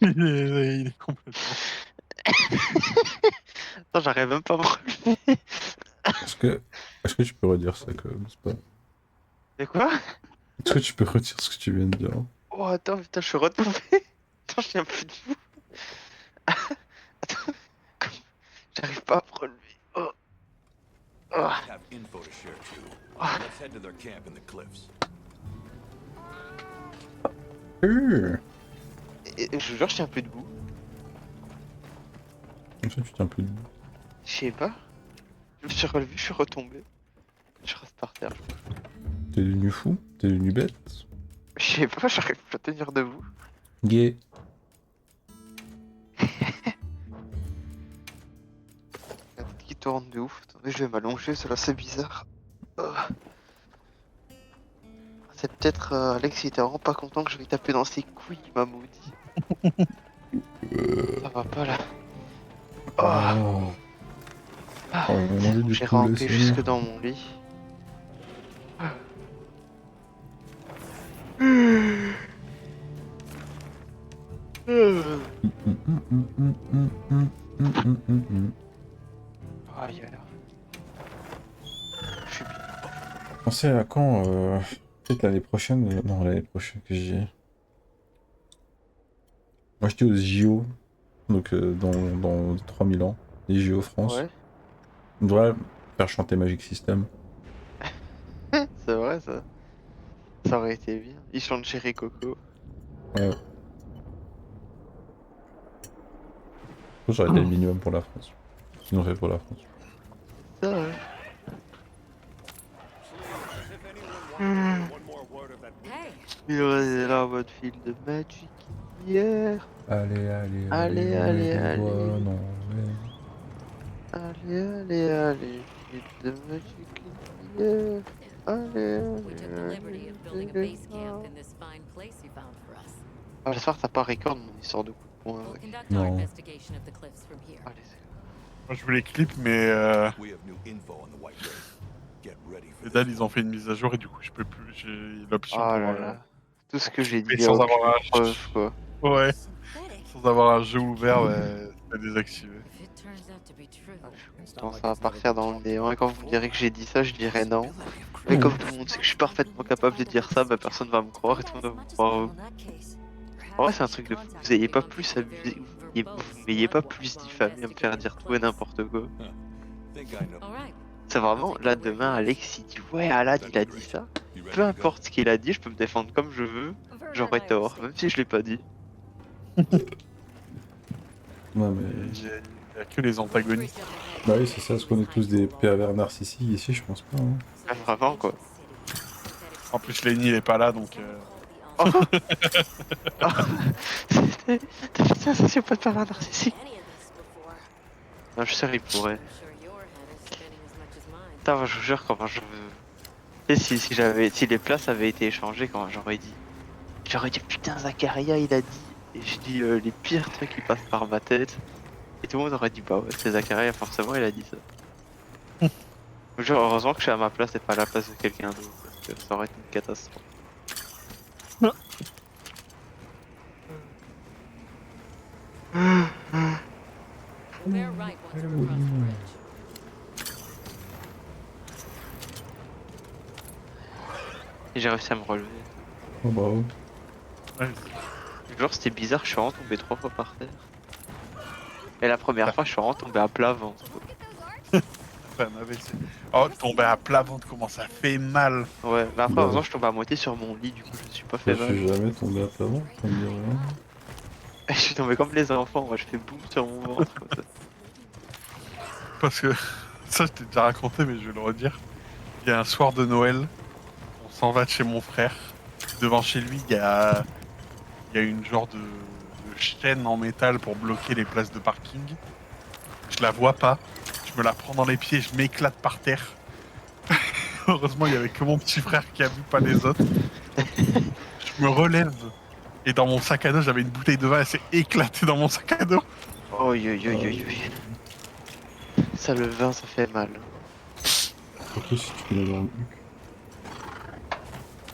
Il est complètement. Attends, j'arrive même pas à me relever. Est-ce que... Est-ce que tu peux redire ça quand même, c'est pas... C'est quoi? Est-ce que tu peux redire ce que tu viens de dire? Oh, attends, putain, je suis retombé. Attends, je viens plus de vous. Attends, j'arrive pas à me relever. Oh, oh, I have info to share too. oh. Let's head to their camp in the cliffs. Je vous jure, je tiens plus debout. Comme ça, tu tiens plus debout. Je sais pas. Je me suis relevé, je suis retombé. Je reste par terre. T'es devenu fou? T'es devenu bête? Je sais pas, j'arrive plus à tenir debout. Gay. La tête qui tourne de ouf. Attendez, je vais m'allonger, c'est là, c'est bizarre. Oh. C'est peut-être Alex, il était vraiment pas content que je lui taper dans ses couilles, il m'a maudit. Ça va pas là. Oh. Oh. Ah. Oh, on a mangé du J'ai poulet, rampé c'est jusque bon. dans mon lit. Aïe alors. Je suis bien. Pensez à quand peut-être l'année prochaine, non l'année prochaine que j'ai. Moi j'étais aux JO, donc dans 3000 ans, les JO France. Ouais, On devrait faire chanter Magic System. c'est vrai ça. Ça aurait été bien. Ils chantent Chéri Coco. Ouais. J'aurais été le minimum pour la France. Sinon fait pour la France. Ça, ouais. One more word of that. Hey, Il aurait là en mode film de Magic hier. Allez, allez, Allez, on met allez, les allez. doigts, non, mais... Allez, allez, allez. Film de Magic hier. Allez, we took the liberty of building a allez. base camp in this fine place you found for us. Ah, j'espère que t'as pas record mon histoire de coup de poing. We'll Avec. conduct No. our investigation of the cliffs from here. Allez, c'est Moi, je voulais clip, mais We have new info on the White Race. Get ready for les this. dalles, ils ont fait une mise à jour et du coup, je peux plus. J'ai l'option Oh pour. là là. Tout ce que j'ai dit, mais il y a sans aucune avoir un. preuve quoi. Ouais, Synthetic. sans avoir un jeu ouvert, c'est désactivé. If it turns out to be true, Ah, je suis content, ça va partir dans le néant. Et quand vous me direz que j'ai dit ça, je dirai non. Mais comme tout le monde sait que je suis parfaitement capable de dire ça, bah personne va me croire et tout le monde va me croire. En vrai, c'est un truc de fou. Vous ayez pas plus abusé, vous m'ayez pas plus diffamé à me faire dire tout et n'importe quoi. Think I know. all right. C'est vraiment, là demain, Alex il dit ouais, Alad il a dit ça. You ready Peu to go? importe ce qu'il a dit, je peux me défendre comme je veux, j'aurais tort, même si je l'ai pas dit. Ouais, mais... Il y a que les antagonistes. Bah oui, c'est ça, parce qu'on est tous des pervers narcissiques ici, je pense pas. Hein. Ah, vraiment quoi. En plus, Lenny il est pas là donc. Oh, oh. T'as fait ça, c'est pas de parler narcissique. Non, je suis sûr, il pourrait. Putain, moi, je vous jure, comment je veux. Tu sais, si les places avaient été échangées, comment j'aurais dit. J'aurais dit putain, Zacharia il a dit. Et je dis les pires trucs qui passent par ma tête. Et tout le monde aurait dit bah ouais, c'est Zacharia, forcément il a dit ça. Je vous jure, heureusement que je suis à ma place et pas à la place de quelqu'un d'autre. Parce que ça aurait été une catastrophe. Bear right once we're across the bridge. Et j'ai réussi à me relever. Oh bravo. Ouais, Genre c'était bizarre, je suis vraiment tombé 3 fois par terre. Et la première fois je suis vraiment tombé à plat ventre. c'est un AVC. Oh, tomber à plat ventre, comment ça fait mal! Ouais, mais après Bah, heureusement je tombais à moitié sur mon lit, du coup je me suis pas fait Je mal. suis jamais tombé à plat ventre, ça me dit rien. Je suis tombé comme les enfants, moi je fais boum sur mon ventre comme ça. Parce que ça, je t'ai déjà raconté, mais je vais le redire. Il y a un soir de Noël, on s'en va de chez mon frère. Devant chez lui, il y a une genre de chaîne en métal pour bloquer les places de parking. Je la vois pas, je me la prends dans les pieds, je m'éclate par terre. Heureusement, il y avait que mon petit frère qui a vu, pas les autres. Je me relève. Et dans mon sac à dos, j'avais une bouteille de vin, elle s'est éclatée dans mon sac à dos. Oh yo yo yo yo. Ça le vin ça fait mal. Surtout si tu fais dans le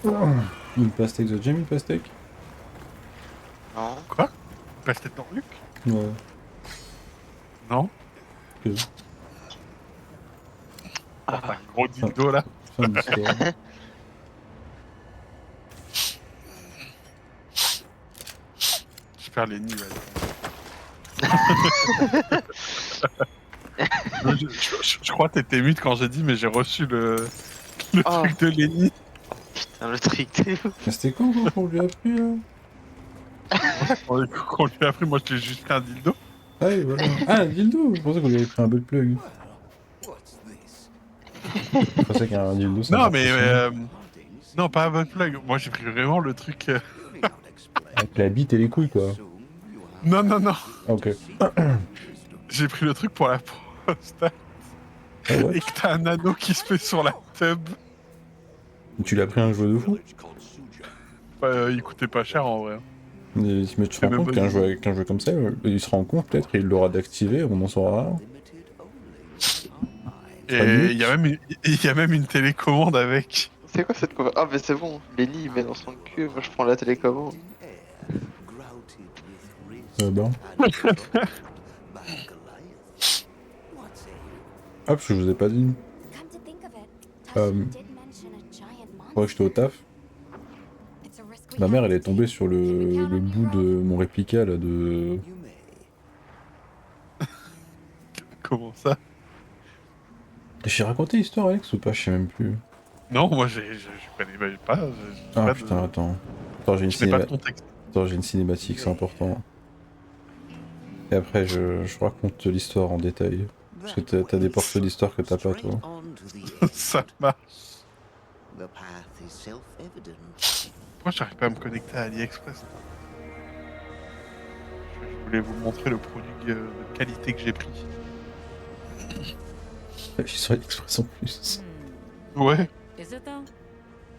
cul. Une pastèque, vous avez déjà mis une pastèque? Non. Quoi? passe tête dans Luc? Ouais. Non? Ok. T'as un gros dildo là. Fin de l'histoire. Je perds les nids, je crois que t'étais mute quand j'ai dit, mais j'ai reçu le Oh. truc de Lenny. Putain, le truc de ouf. Mais c'était quand encore qu'on lui a pris là? Quand lui a pris, moi je l'ai juste pris un dildo. Ah oui, voilà. Ah, un dildo! Je pensais qu'on lui avait pris un butt plug. What's this? Je pensais qu'un dildo, ça Non, marchait mais. sinon. Non, pas un butt plug. Moi j'ai pris vraiment le truc. Avec la bite et les couilles, quoi. Non, non, non. Ah, ok. J'ai pris le truc pour la prostate. Ah ouais? Et que t'as un anneau qui se fait sur la tub. Tu l'as pris un jouet de fou? Il coûtait pas cher en vrai. Mais tu te C'est rends même compte pas qu'un jeu comme ça, il se rend compte peut-être et il l'aura d'activer, on en saura. Et il y a même une télécommande avec. C'est quoi cette conversation? Ah, mais c'est bon, Lenny il met dans son cul, moi je prends la télécommande. Ben. Ah, parce que je vous ai pas dit. Come to think of it, Um, Tasha did mention a giant Pendant monster. que j'étais au taf, It's a risk we ma mère have elle est to tombée take. sur le bout de mon réplica là de. Comment ça? J'ai raconté l'histoire Alex ou pas? Je sais même plus. Non, moi je connais même pas. Ah putain, attends. Attends, j'ai une, Je n'ai pas le cinéma... contexte. Attends, j'ai une cinématique, c'est important. Et après, je raconte l'histoire en détail. Parce que t'as des portions d'histoire que t'as pas, toi. Ça marche. The path is self-evident. Pourquoi j'arrive pas à me connecter à AliExpress? Je voulais vous montrer le produit de qualité que j'ai pris. Je suis sur AliExpress en plus. Ouais. Is it though?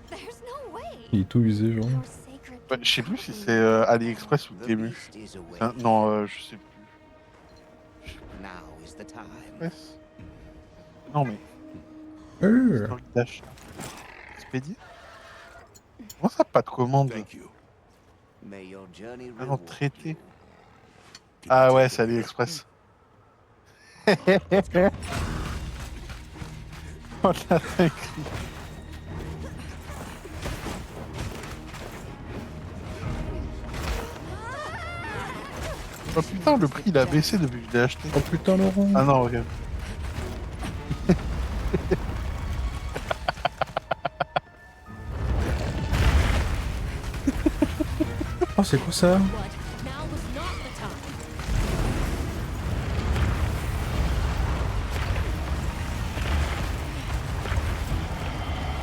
There's no way. Il est tout usé, genre. Our sacred Ouais, je sais plus si c'est AliExpress ou The Temu. beast is away. Non, je sais plus. Now is the time. AliExpress. Non mais. Story d'achat. Expédié. Comment ça, pas de commande? Thank you. May your journey Ah non, reward traité. you. Ah ouais, c'est AliExpress. Oh la dinguerie. Oh putain, le prix il a baissé depuis que je l'ai acheté. Oh putain, Laurent. Ah non, ok. Oh, c'est quoi ça? What? Now was not the time.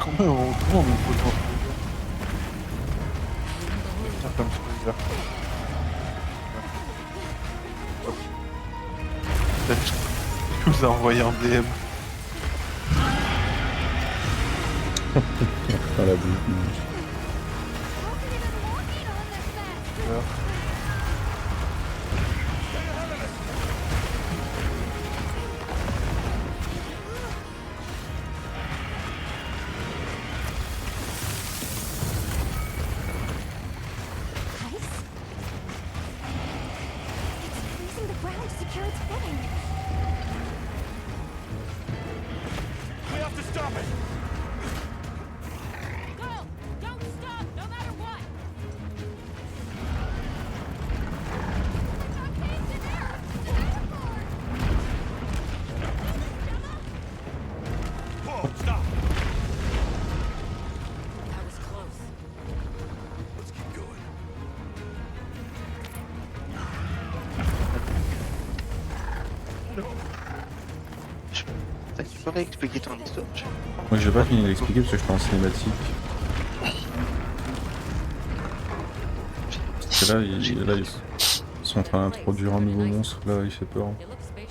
Comment on me pose dans ce jeu? Putain, comme ce jeu. Peut-être que je vous ai envoyé en DM. Putain, la boule. ice. It's freezing the ground to secure its footing. We have to stop it! Go! Don't stop, no matter what! Whoa, stop! That was close. Let's keep going. Tu peux réexpliquer ton histoire? Moi, j'ai pas fini d'expliquer parce que j'étais en cinématique. Parce que là, ils sont en train d'introduire un nouveau monstre. Là, il fait peur. It looks spacious.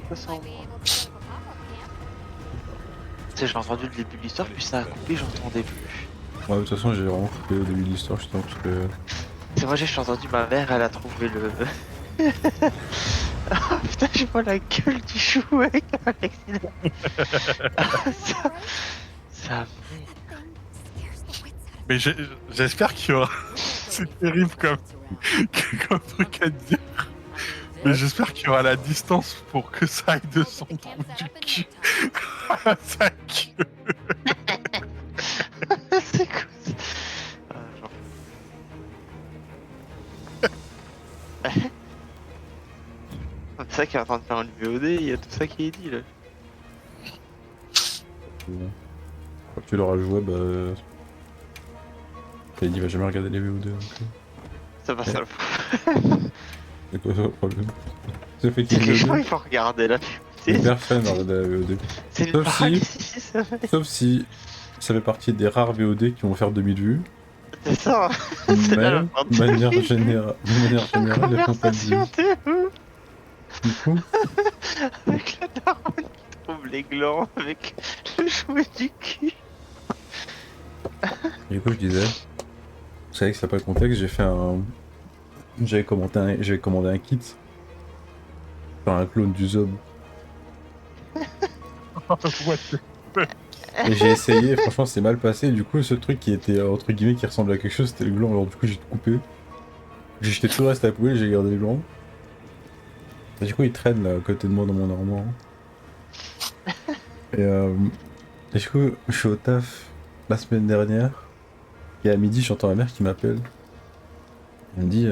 Ça sent- Might be able to set up a pop-up camp. Tu sais, j'ai entendu le début de l'histoire, puis ça a coupé, j'entendais plus. Ouais, de toute façon, j'ai vraiment coupé au début de l'histoire, justement, parce que. C'est moi, j'ai entendu ma mère, elle a trouvé le. Ah putain, je vois la gueule du chou avec Alexis. Ça. That thing scares the wits out of Mais j'espère qu'il y aura. C'est terrible comme. It's around comme truc à dire. Mais j'espère qu'il y aura la distance pour que ça aille de son trou du cul à sa queue. C'est quoi ça? Genre... C'est ça qui est en train de faire une VOD, il y a tout ça qui est dit là. Quand tu l'auras joué, bah. T'as dit, va jamais regarder les VO2. Ça va, ça le fout. C'est quoi le problème? Ça fait C'est qu'il que les gens VO2. ils vont regarder la Mais VOD. personne va regarder la VO2. C'est une Sauf si- paralysie, ça va. Sauf si ça fait partie des rares VOD qui vont faire 2000 vues. C'est ça. Mais C'est là, la de fin de manière vie. générale, ils font pas de vues. Conversation, t'es où? Du coup, Avec la daronne qui trouve les glands, avec le jouet du cul. je disais, vous savez que c'est pas le contexte, j'avais commandé un kit. Enfin, un clone du Zob. What the- Et j'ai essayé, et franchement c'est mal passé, du coup ce truc qui était entre guillemets qui ressemblait à quelque chose c'était le gland, alors du coup j'ai tout coupé. J'ai jeté tout le reste à la poubelle, j'ai gardé le gland. Et du coup il traîne là à côté de moi dans mon armoire. Et du coup je suis au taf la semaine dernière, et à midi j'entends ma mère qui m'appelle. Elle me dit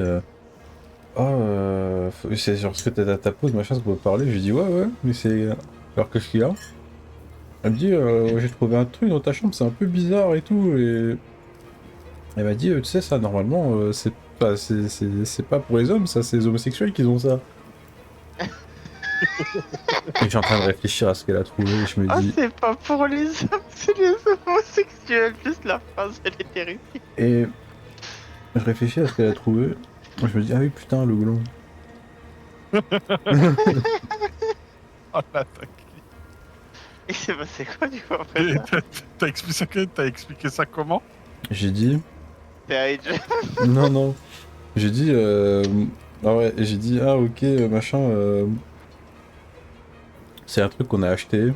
c'est genre ce que t'as ta pause machin, ça peut parler, je lui dis ouais mais c'est... Alors qu'est-ce qu'il y a? Elle me dit j'ai trouvé un truc dans ta chambre, c'est un peu bizarre et tout, et elle m'a dit tu sais ça normalement c'est pas pour les hommes, ça c'est les homosexuels qui ont ça. Et je suis en train de réfléchir à ce qu'elle a trouvé et je me Oh, dis c'est pas pour les hommes, c'est les homosexuels. Juste la phrase, elle est terrible. et je réfléchis à ce qu'elle a trouvé, je me dis ah oui putain le gland. Oh la tac. Il s'est passé quoi du coup après Et ça? T'as expliqué ça comment? J'ai dit T'es Age. non j'ai dit ah ouais j'ai dit ah ok machin c'est un truc qu'on a acheté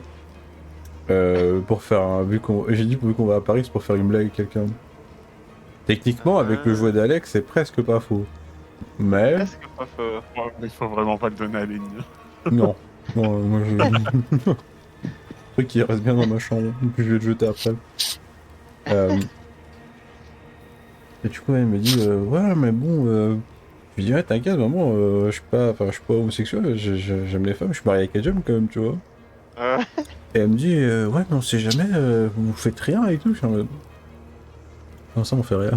pour faire un vu qu'on va à Paris c'est pour faire une blague avec quelqu'un. Techniquement avec le jouet d'Alex c'est presque pas faux. Mais Presque pas faux. Ouais, mais il faut vraiment pas le donner à Lénie. non moi je truc qui reste bien dans ma chambre puis je vais le jeter après. Et du coup elle me dit ouais mais bon je lui dis ouais t'inquiète maman je suis pas homosexuel, j'aime les femmes, je suis marié avec Adjam quand même tu vois. Et elle me dit ouais mais on sait jamais vous faites rien et tout, je suis en mode non ça on fait rien.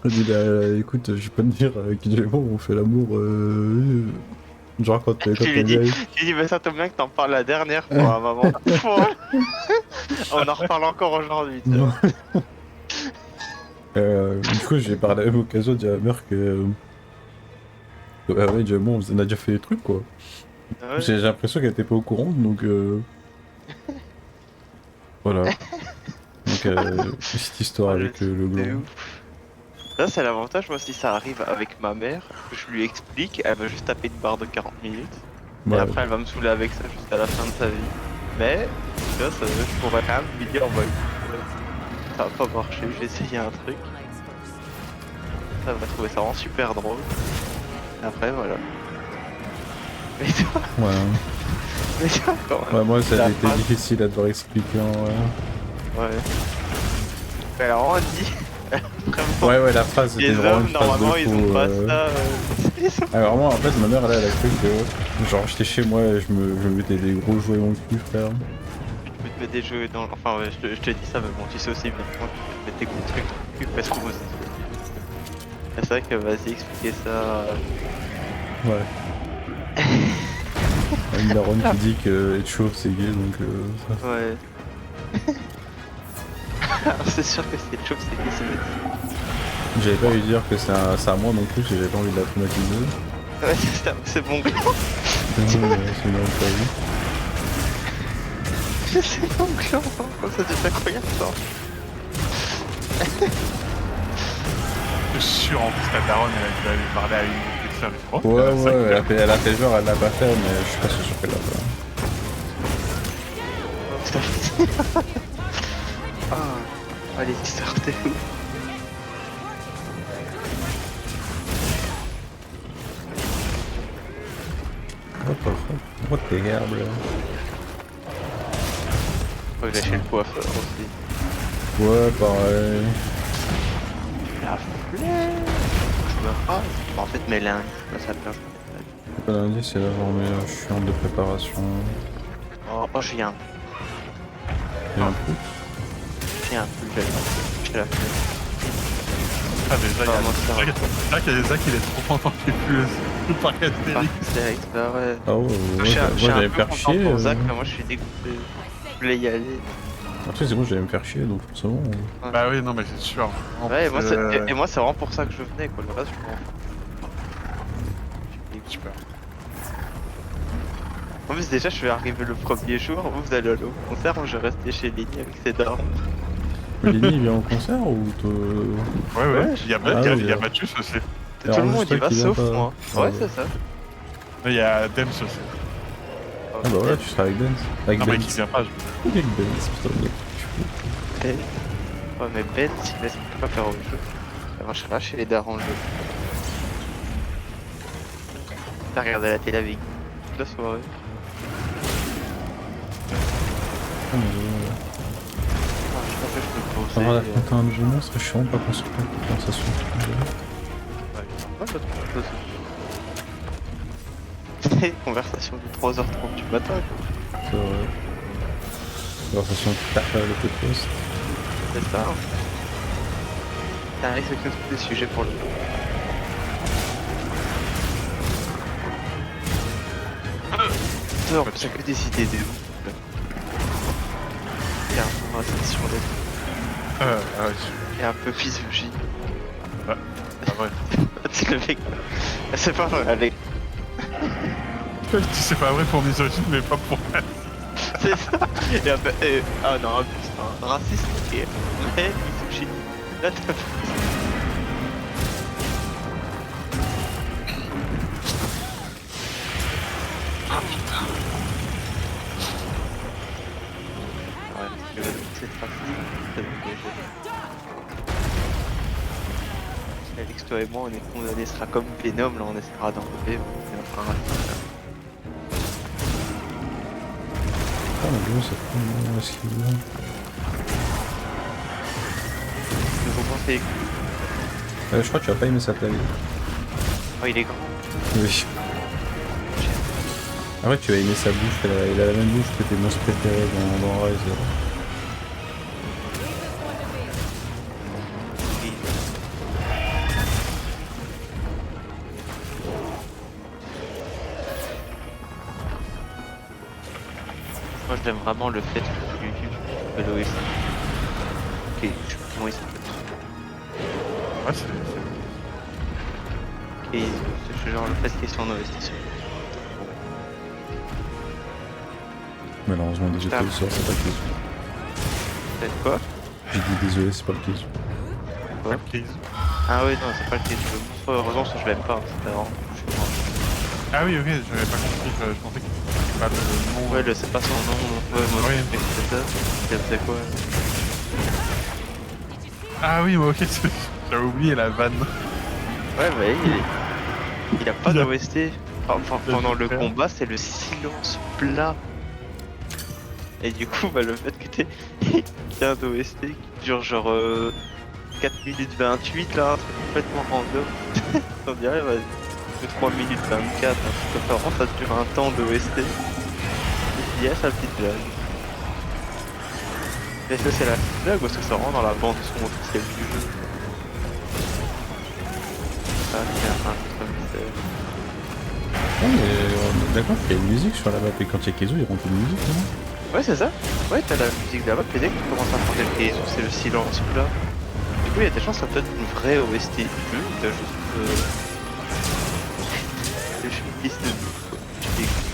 Je dis bah écoute je vais pas te dire qu'évidemment on fait l'amour genre quand Tu lui t'es dis, vieille. tu dis, bah ça tombe bien que t'en parles la dernière fois, maman. On en reparle encore aujourd'hui. tu vois. Du coup j'ai par la même occasion dit à ma mère que ah ouais déjà bon on a déjà fait des trucs quoi. Ah ouais. J'ai l'impression qu'elle était pas au courant donc voilà. Donc petite histoire avec le C'est gland. ouf. Ça c'est l'avantage, moi si ça arrive avec ma mère, je lui explique, elle va juste taper une barre de 40 minutes. Et Ouais. après elle va me saouler avec ça jusqu'à la fin de sa vie. Mais, tu vois, ça, je pourrais quand même lui dire, bah écoute, ça va pas marcher, j'ai essayé un truc. Elle va trouver ça vraiment super drôle. Et après voilà. Mais toi, Ouais. quand même. Ouais, moi ça La a été phrase. difficile à devoir expliquer en vrai. Ouais. Elle a vraiment dit. Vraiment, Ouais, la phrase les c'était vraiment hommes une phrase normalement de ils fou, ont pas ça. Alors vraiment en fait ma mère elle a cru que genre j'étais chez moi et je me mettais des gros jouets dans le cul frère. Tu peux te mettre des jeux dans. Enfin, ouais, je te dis ça, mais bon, tu sais aussi bien que moi, tu peux te mettre des gros trucs dans le cul parce que moi aussi. C'est vrai que vas-y, expliquer ça. Ouais. Une daronne qui dit que être chauve c'est gay donc ça. Ouais. Alors, c'est sûr que c'est chaud, c'est gay, c'est bête. J'avais pas lui dire que c'est à moi non plus, j'avais pas envie de la traumatiser. Ouais, c'est bon gland. C'est une autre vie. C'est bon gland. Comme ça, tu fais incroyable ça. Je suis sûr en plus ta daronne elle a dû aller parler à une de tes sœurs. Oh, Ouais, ça, elle a fait genre, elle l'a pas fait, mais je suis pas sûr qu'elle l'a fait. Ah, allez, sortez où? What the hell, bro? Faut que j'aille chez le coiffeur aussi. Ouais, pareil. La flemme. Je me rase. En fait, mes lundis, ça plage. C'est pas lundi, c'est la journée chiante de préparation. Oh, j'ai un Et un coup. pull, j'ai la flemme. Ah, déjà, Ah, moi, ça va. Zach, il est trop content qu'il n'y ait plus le parc Ah, Astérix. direct, bah ouais. Ah ouais, Je suis moi j'allais me faire content chier. pour Zach, mais moi je suis dégoûté. Je voulais y aller. Après, c'est moi j'allais me faire chier, donc forcément. Bah oui, non, mais c'est sûr. En Ouais, plus, et moi c'est vraiment pour ça que je venais, quoi. Le reste, je m'en fous. super. En plus, déjà, je suis arrivé le premier jour, vous allez aller au concert, moi je restais chez Lenny avec ses darons. Mais Lenny il vient au concert ou te... Ouais, ouais. Ouais, Il y a, Ah, il oui, y a Mathius aussi. Tout le monde y va qui vient sauf pas. moi. Ah, Ouais, c'est ça. Il y a Dems aussi. Ah bah voilà, tu seras avec Dance. Avec Non, mais Dance. qui vient pas, je... Avec Dance, putain. Ouais, mais Ben, s'il laisse pas faire autre chose, ça marchera chez les darons le jeu. T'as regardé la télé avec toute la soirée. Ah, mais Ah, je pensais que je peux ça va, poser. quand t'as un événement, ce serait chiant de pas construire une conversation. Conversation de 3h30 du matin, quoi. C'est vrai. Conversation tard avec le poste. C'est ça. Ça risque que tous des sujets pour le coup. Non, c'est que des idées de ouf. Il y a un conversation Ah ouais, et un peu physiologie. ah ouais. C'est le mec. C'est pas vrai, allez. C'est pas vrai pour misogyne, mais pas pour... C'est ça. Et après, ah non, un raciste, ok. Mais misogyne. Là, t'as Ouais, parce que c'est raciste. C'est bon, Alex, toi et moi, on est condamnés, ce sera comme Venom, là, on essaiera d'enlever, on est en train de Ah mon dieu, ça prend un skill là. Nouveau conseil. Je crois que tu as pas aimé sa taille. Oh, il est grand. Oui. Après, tu as aimé sa bouche, il a la même bouche que tes monstres préférés dans Rise. Moi, j'aime vraiment le fait que l'OS. Ok, je sais plus comment il s'appelle. Ouais, c'est... Et c'est genre le fait qu'il soit en OST. Malheureusement, désolé, Ah. c'est pas le cas. Peut-être quoi? J'ai dit désolé, c'est pas le cas. Quoi? Case. Ah oui, non, c'est pas le cas. Heureusement, parce que je l'aime pas. C'était vraiment. Ah oui, ok, j'avais pas compris, je pensais que c'était pas le nom. Ouais, c'est pas son nom. Ouais, moi, Ouais. c'est ça. C'est quoi? Ah oui, mais ok, j'avais oublié la vanne. Ouais, mais il a pas Il a- d'OST. Enfin, pendant le combat, c'est le silence plat. Et du coup, bah, le fait que t'aies un OST qui dure genre 4 minutes 28, là, un truc complètement random. On dirait, vas-y, de 3 minutes 24, un truc comme ça, ça dure un temps d'OST. Et puis, yeah, sa petite blague. Est-ce que c'est la petite blague ou est-ce que ça rentre dans la bande son officielle du jeu? Ah, c'est un autre mystère. Non, mais on est d'accord qu'il y a une musique sur la map et quand il y a Kezo, il rentre une musique, non? Ouais, c'est ça. Ouais, t'as la musique là-bas, puis dès que tu commences à changer le keizo, c'est le silence plat. Du coup, il y a des chances que ça peut être une vraie OST du jeu, ou t'as juste. C'est juste une liste de musique, quoi. Tu t'écoutes.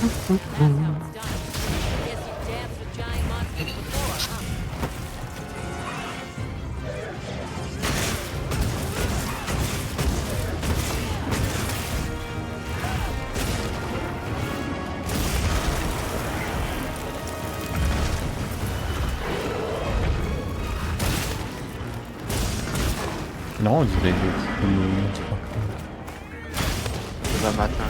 That's how it's done. Guess you danced with giant monsters before, huh? Non, on dirait Demain matin.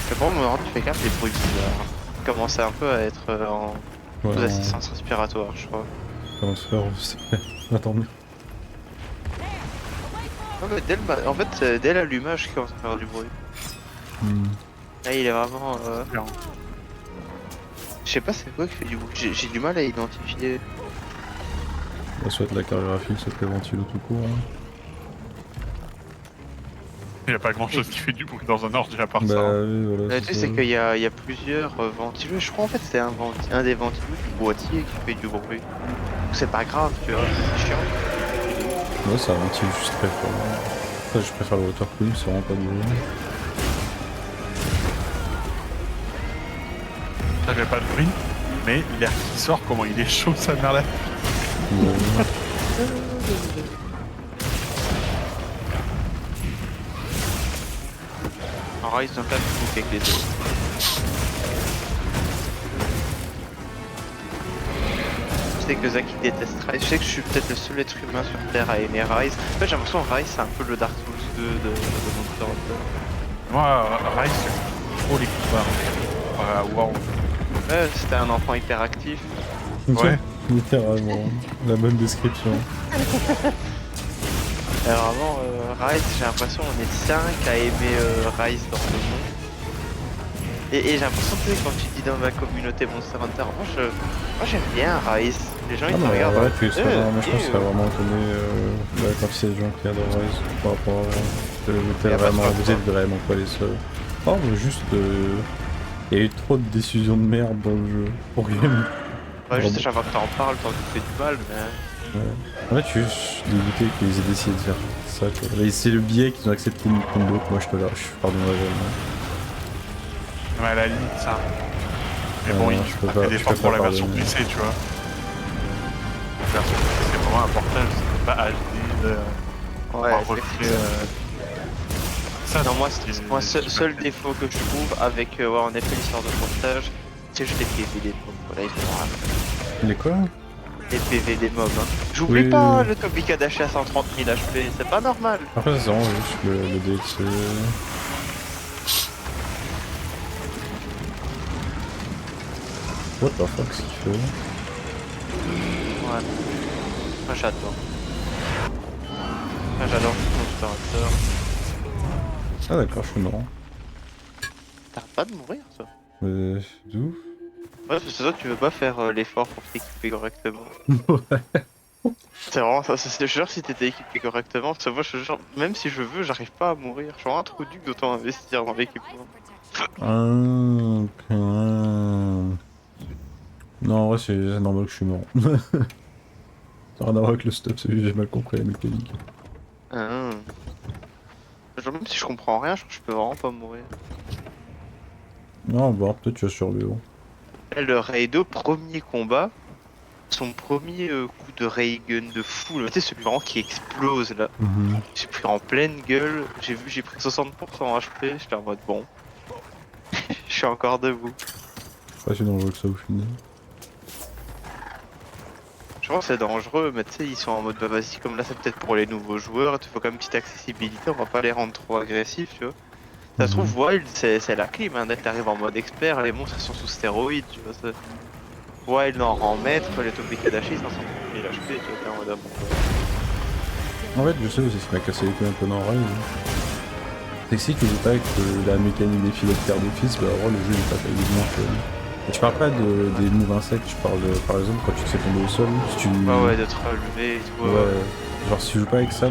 C'est bon, maintenant tu fais gaffe les bruits bizarres. Ça commence un peu à être en sous assistance respiratoire, je crois. Comment se faire on va dormir. Non, mais en fait, c'est dès l'allumage qu'il commence à faire du bruit. Là, il est vraiment. Je sais pas c'est quoi qui fait du bruit. J'ai du mal à identifier. Bah, soit de la carte graphique, soit le ventilo tout court. Hein. Il n'y a pas grand chose qui fait du bruit dans un ordi à part Bah ça. Hein. oui, voilà. Le truc, c'est qu'il y a plusieurs ventilos. Je crois en fait c'est un des ventilos du boîtier qui fait du bruit. C'est pas grave, tu vois, c'est chiant. Ouais, ça ventile juste très fort. Après, je préfère le water cooling, c'est vraiment pas de bruit. Ça fait pas de bruit, mais l'air qui sort, comment il est chaud, sa mère là. En Rise, ils ont pas beaucoup avec les autres. Je sais que Zach il déteste Rise. Je sais que je suis peut-être le seul être humain sur Terre à aimer Rise. En fait, j'ai l'impression que Rise c'est un peu le Dark Souls 2 de Monster Hunter. Moi, Rise, c'est trop les combats. Wow. Ouais, c'était un enfant hyperactif. Ouais. Littéralement. La bonne description. Et vraiment, Rise, j'ai l'impression qu'on est 5 à aimer Rise dans le monde. Et j'ai l'impression que quand tu dis dans ma communauté Monster Hunter, moi j'aime bien Rise. Les gens ils te regardent. Ouais, moi je pense que ça serait vraiment étonné la quantité de gens qui adorent Rise par rapport à vous êtes vraiment pas les seuls. Oh, mais juste il y a eu trop de décisions de merde dans le jeu pour rien. Ouais, je sais, chaque fois que t'en parles, t'en fais du mal, mais. Ouais. En fait, je suis dégoûté qu'ils aient décidé de faire ça. Quoi. Et c'est le biais qu'ils ont accepté Nintendo que moi je te lâche. Pardonnerai jamais. Mais à la limite, ça. Mais bon, il peux fait pas- des je efforts peux pour pas la version pardonner. PC, tu vois. La version PC, c'est vraiment un portage, c'est pas HD de. Ouais, on va recréer, ça, non, moi, c'est- moi c'est seul super. défaut que je trouve avec ouais, en effet l'histoire de portage, c'est juste les PV des mobs. Voilà, ils font rien. Les quoi? Les PV des mobs. Hein. J'oublie Oui. pas le Toby Kadashi à 130 000 HP, c'est pas normal. Après, c'est vraiment juste le DLC. What the fuck, ce qu'il fait? Ouais. Moi j'adore. Moi j'adore Monster Hunter. Ah d'accord, je suis mort. T'arrêtes pas de mourir, toi. Mais d'où? Ouais, c'est ça, tu veux pas faire l'effort pour t'équiper correctement. Ouais. C'est vraiment ça, je te jure, si t'étais équipé correctement, parce que moi je te jure, même si je veux, j'arrive pas à mourir. Je suis vraiment trop duc d'autant investir dans l'équipement. Ah, ok. Non, en vrai, c'est normal que je suis mort. Ça n'a rien à voir avec le stuff, c'est juste que j'ai mal compris la mécanique. Ah. Genre, même si je comprends rien, je crois que je peux vraiment pas mourir. Non, bon, peut-être tu vas survivre. Là, le Raido, premier combat, son premier coup de ray gun de fou, là. Tu sais, celui vraiment qui explose là. J'ai pris en pleine gueule, j'ai pris 60% HP, j'étais en mode bon. Je suis encore debout. Pas si dangereux que ça au final. Je pense que c'est dangereux, mais tu sais, ils sont en mode bah vas-y, comme là c'est peut-être pour les nouveaux joueurs, il te faut quand même une petite accessibilité, on va pas les rendre trop agressifs, tu vois. Ça se trouve, Wild, c'est la clim, hein, dès que t'arrives en mode expert, les monstres ils sont sous stéroïdes, tu vois. Wild en rang maître, les Toby Kadashi ils en sont 1000 HP, tu vois, t'es en mode En fait, je sais aussi ce qui m'a cassé les couilles un peu dans Rise. C'est que si tu joues pas avec la mécanique des filets de terre de fils, bah alors le jeu il est pas terriblement fun. Et je parle pas des moves insectes, je parle par exemple quand tu te fais tomber au sol, si tu... ouais, de te relever et tout. Ouais, genre si tu joues pas avec ça,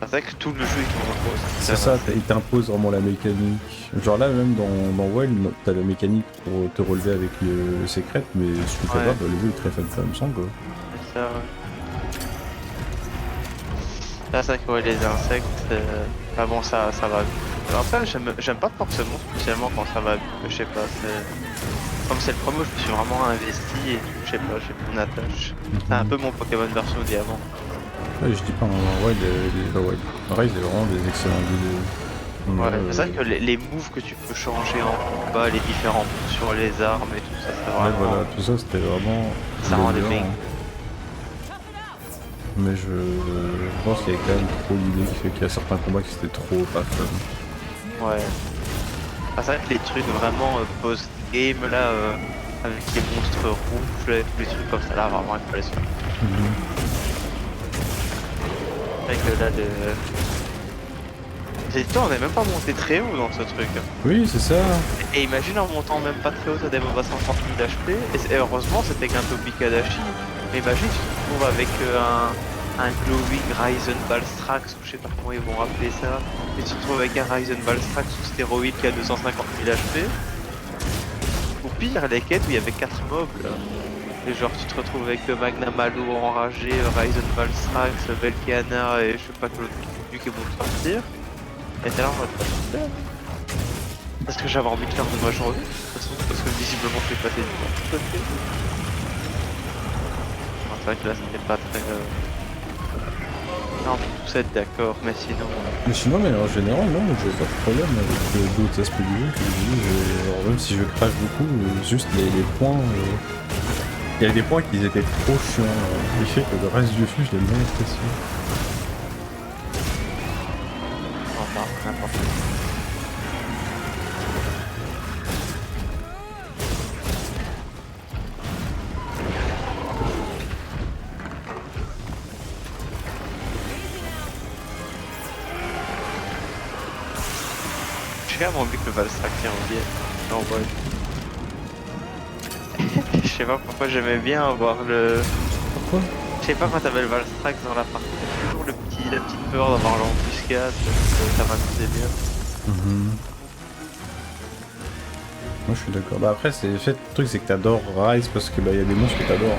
C'est vrai que tout le jeu il tourne trop. c'est ça, il t'impose vraiment la mécanique. Genre là même dans Wild, t'as la mécanique pour te relever avec le secret, mais si tu le fais Ouais. pas, bah, le jeu est très fun ça me semble quoi. C'est ça, ouais. Là, c'est vrai que ouais, les insectes, ah bon, ça va. Alors après, j'aime pas forcément spécialement quand ça va, je sais pas, comme c'est le premier où je me suis vraiment investi et tout, je sais pas, j'ai pris une attache. C'est un peu mon Pokémon version diamant. Ouais, je dis pas, Wild, Rise, il y a vraiment des excellents vidéos. Ouais, c'est vrai que les moves que tu peux changer en combat, les différents moves sur les armes et tout ça, c'est Ouais, vraiment. voilà, tout ça c'était vraiment... Ça rend des bien, mecs. hein. Mais je Je pense qu'il y a quand même trop d'idées qui fait qu'il y a certains combats qui étaient trop pas fun. Ouais. Ah, c'est vrai que les trucs vraiment post-game là, avec les monstres rouges, les trucs comme ça là, vraiment il fallait se faire. C'est vrai que là, j'ai dit, on n'est même pas monté très haut dans ce truc. Oui, c'est ça. Et imagine en montant même pas très haut, t'as des mobs à 130 000 HP, et heureusement c'était qu'un Topi Kadashi, mais imagine tu te retrouves avec un Glowing Ryzen Balstrax, ou je sais pas comment ils vont appeler ça, et tu te retrouves avec un Ryzen Balstrax ou stéroïde qui a 250 000 HP, ou pire les quêtes où il y avait 4 mobs là. Et genre tu te retrouves avec Magna Malo enragé, Ryzen Balstrax, Velkiana et je sais pas que l'autre qui est bon de sortir. Et t'es là en mode pas de problème. Parce que j'avais envie de faire de ma journée, de toute façon, parce que visiblement je vais passer du temps. Bon, c'est vrai que là c'était pas très... Non, on peut tous être d'accord, mais sinon... Mais sinon, mais en général, non, j'ai pas de problème avec d'autres aspects du jeu que je dis. Alors, même si je crache beaucoup, juste les points. Il y a des points qui étaient trop chiants. Il fait que le reste du jeu, je l'ai bien apprécié. Enfin, n'importe quoi. J'ai quand même envie que le Valstrax y revienne. Non, ouais. Je sais pas pourquoi j'aimais bien avoir le... Pourquoi? Je sais pas quand t'avais le Valstrax dans la partie, t'avais toujours la petite peur d'avoir l'embuscade, ça m'amusait bien. Moi je suis d'accord. Bah après, le truc c'est que t'adores Rise parce que bah y a des monstres que t'adores.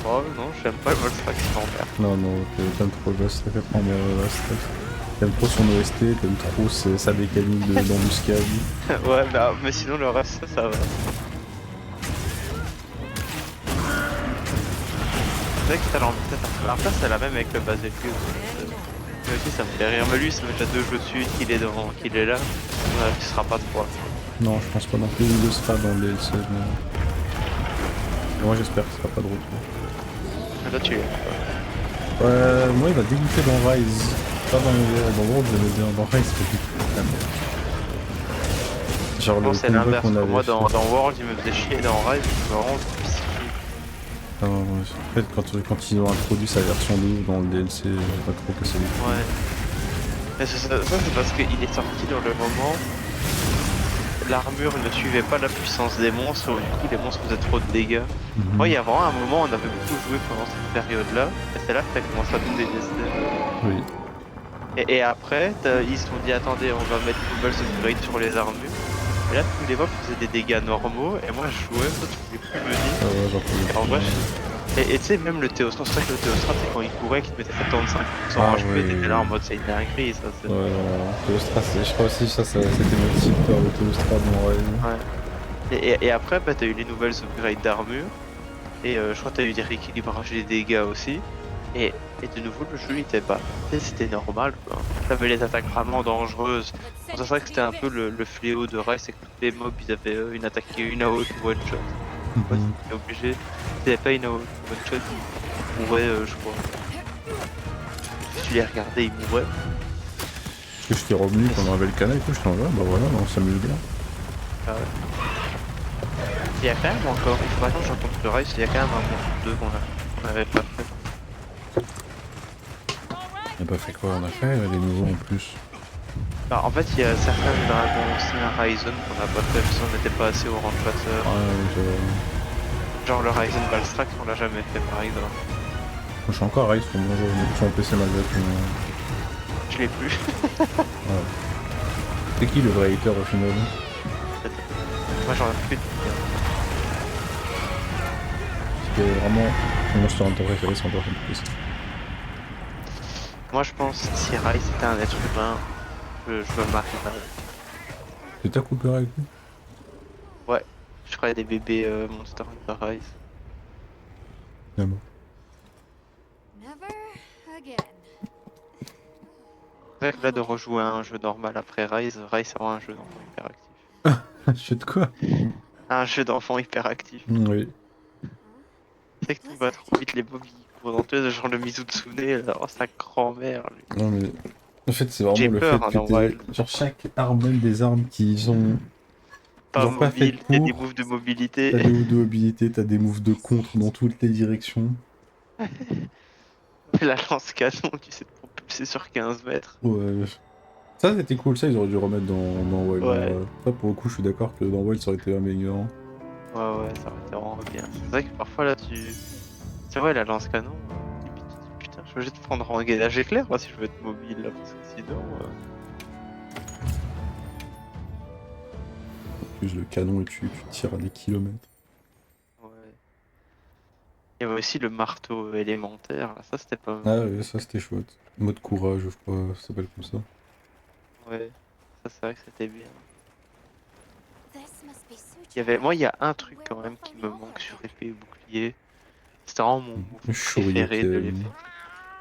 Oh non, j'aime pas le Valstrax en vert. Non, t'aimes trop Ghost, ça fait prendre Ghost. T'aimes trop son OST, t'aimes trop sa mécanique d'embuscade. Ouais, bah, mais sinon le reste, ça va. C'est vrai que t'as l'envie de faire. Après, c'est la même avec le Battlefield. Mais aussi, ça me fait rire. Mais lui, ça met déjà 2 jeux de suite qu'il est devant, qu'il est là. Ouais, tu seras pas 3. Non, je pense pas non plus, il le sera dans le DLC. Mais... moi j'espère qu'il sera pas de retour. Mais là, tu es. Moi il va dégoûter dans Rise. Pas dans World, j'aimais bien. Dans Rise, c'est plus la merde. Genre Bon, le c'est combat l'inverse. qu'on avait Moi, fait. dans World, il me faisait chier. Dans Rise, il me rend difficile. En fait, quand ils ont introduit sa version 2 dans le DLC, j'ai pas trop cassé les couilles. Ouais. Mais ça c'est parce qu'il est sorti dans le moment où l'armure ne suivait pas la puissance des monstres, et du coup les monstres faisaient trop de dégâts. Moi, il y a vraiment un moment où on avait beaucoup joué pendant cette période-là, et c'est là que t'as commencé à tout détester. Oui. Et après, ils se sont dit attendez, on va mettre une nouvelle upgrade sur les armures. Et là, tous les mobs faisaient des dégâts normaux, et moi je jouais, toi tu pouvais plus venir. Ah ouais, j'en Et en vrai, et tu sais, même le Théostrat, c'est vrai que le Théostrat, c'est quand il courait, qu'il te mettait 75% Ah HP, ouais. t'étais là en mode c'est une dinguerie, ça. Ouais, Théostrat, je crois aussi ça c'était mon type par le Théostrat dans Rise. Ouais. Et après, bah, t'as eu les nouvelles upgrades d'armure, et je crois que t'as eu des rééquilibrages des dégâts aussi. Et de nouveau, le jeu il était pas. Tu sais, c'était normal quoi. T'avais les attaques vraiment dangereuses. Bon, c'est vrai que c'était un peu le fléau de Rise, c'est que tous les mobs ils avaient une attaque et une AOE one shot. Ouais, t'es obligé. Si t'avais pas une AOE one shot, ils mouraient, je crois. Si tu les regardais, ils mouraient. Parce que j'étais revenu pendant avec le canal et tout, j'étais en là, bah voilà, on s'amuse bien. Ah ouais. Il y a quand même encore, il faut attendre que je rencontre le Rise, il y a quand même un monstre 2 qu'on avait pas fait. On a pas fait quoi? On a fait les nouveaux en plus. Bah, en fait, il y a certains dragons anciens Ryzen qu'on n'a pas fait parce qu'on n'était pas assez au rang de passeur. Genre le Ryzen Balstrax, on l'a jamais fait par exemple. Moi, je suis encore à Rise pour moi, je suis en PC malgré tout. Je l'ai plus. Ouais. C'est qui le vrai hater au final? Moi j'en ai plus. C'était vraiment mon Monster Hunter préféré sans personne de plus. Moi je pense que si Rise était un être humain, je me marierais avec. Tu t'as coupé avec lui? Ouais, je ferais des bébés Monster Hunter Rise. Ah bon. Never again. C'est vrai que là de rejouer à un jeu normal après Rise c'est vraiment un jeu d'enfant hyperactif. Je fais de quoi? Un jeu d'enfant hyperactif. Oui. C'est que tout va trop vite, les mobs ils courbe, genre le Mizutsune, là, oh, sa grand-mère. Lui. Non, mais. En fait, c'est vraiment J'ai le peur, fait hein, que dans Wild. genre, chaque arme, même des armes qui sont. Pas Genre, pas mobile, faites il y a des pour. moves de mobilité. T'as des moves de mobilité, t'as des moves de contre dans toutes les directions. La lance-canon, tu sais te propulser sur 15 mètres. Ouais. Ça, c'était cool, ça, ils auraient dû remettre dans Wild. Ouais. Ça, pour le coup, je suis d'accord que dans Wild, ça aurait été améliorant. Ouais, ça aurait été vraiment bien. C'est vrai que parfois là, tu. C'est vrai, la lance-canon. Et puis tu te dis, putain, je suis obligé de prendre en gainage éclair moi, si je veux être mobile là, parce que sinon. En plus, le canon, et tu tires à des kilomètres. Ouais. Il y avait aussi le marteau élémentaire, là, ça c'était pas mal. Ah ouais, ça, c'était chouette. Mode courage, je crois, ça s'appelle comme ça. Ouais, ça c'est vrai que c'était bien. This must be Il y avait... Moi, il y a un truc quand même qui me manque sur épée et bouclier. C'était vraiment mon move Le préféré de Shoryuken. l'épée.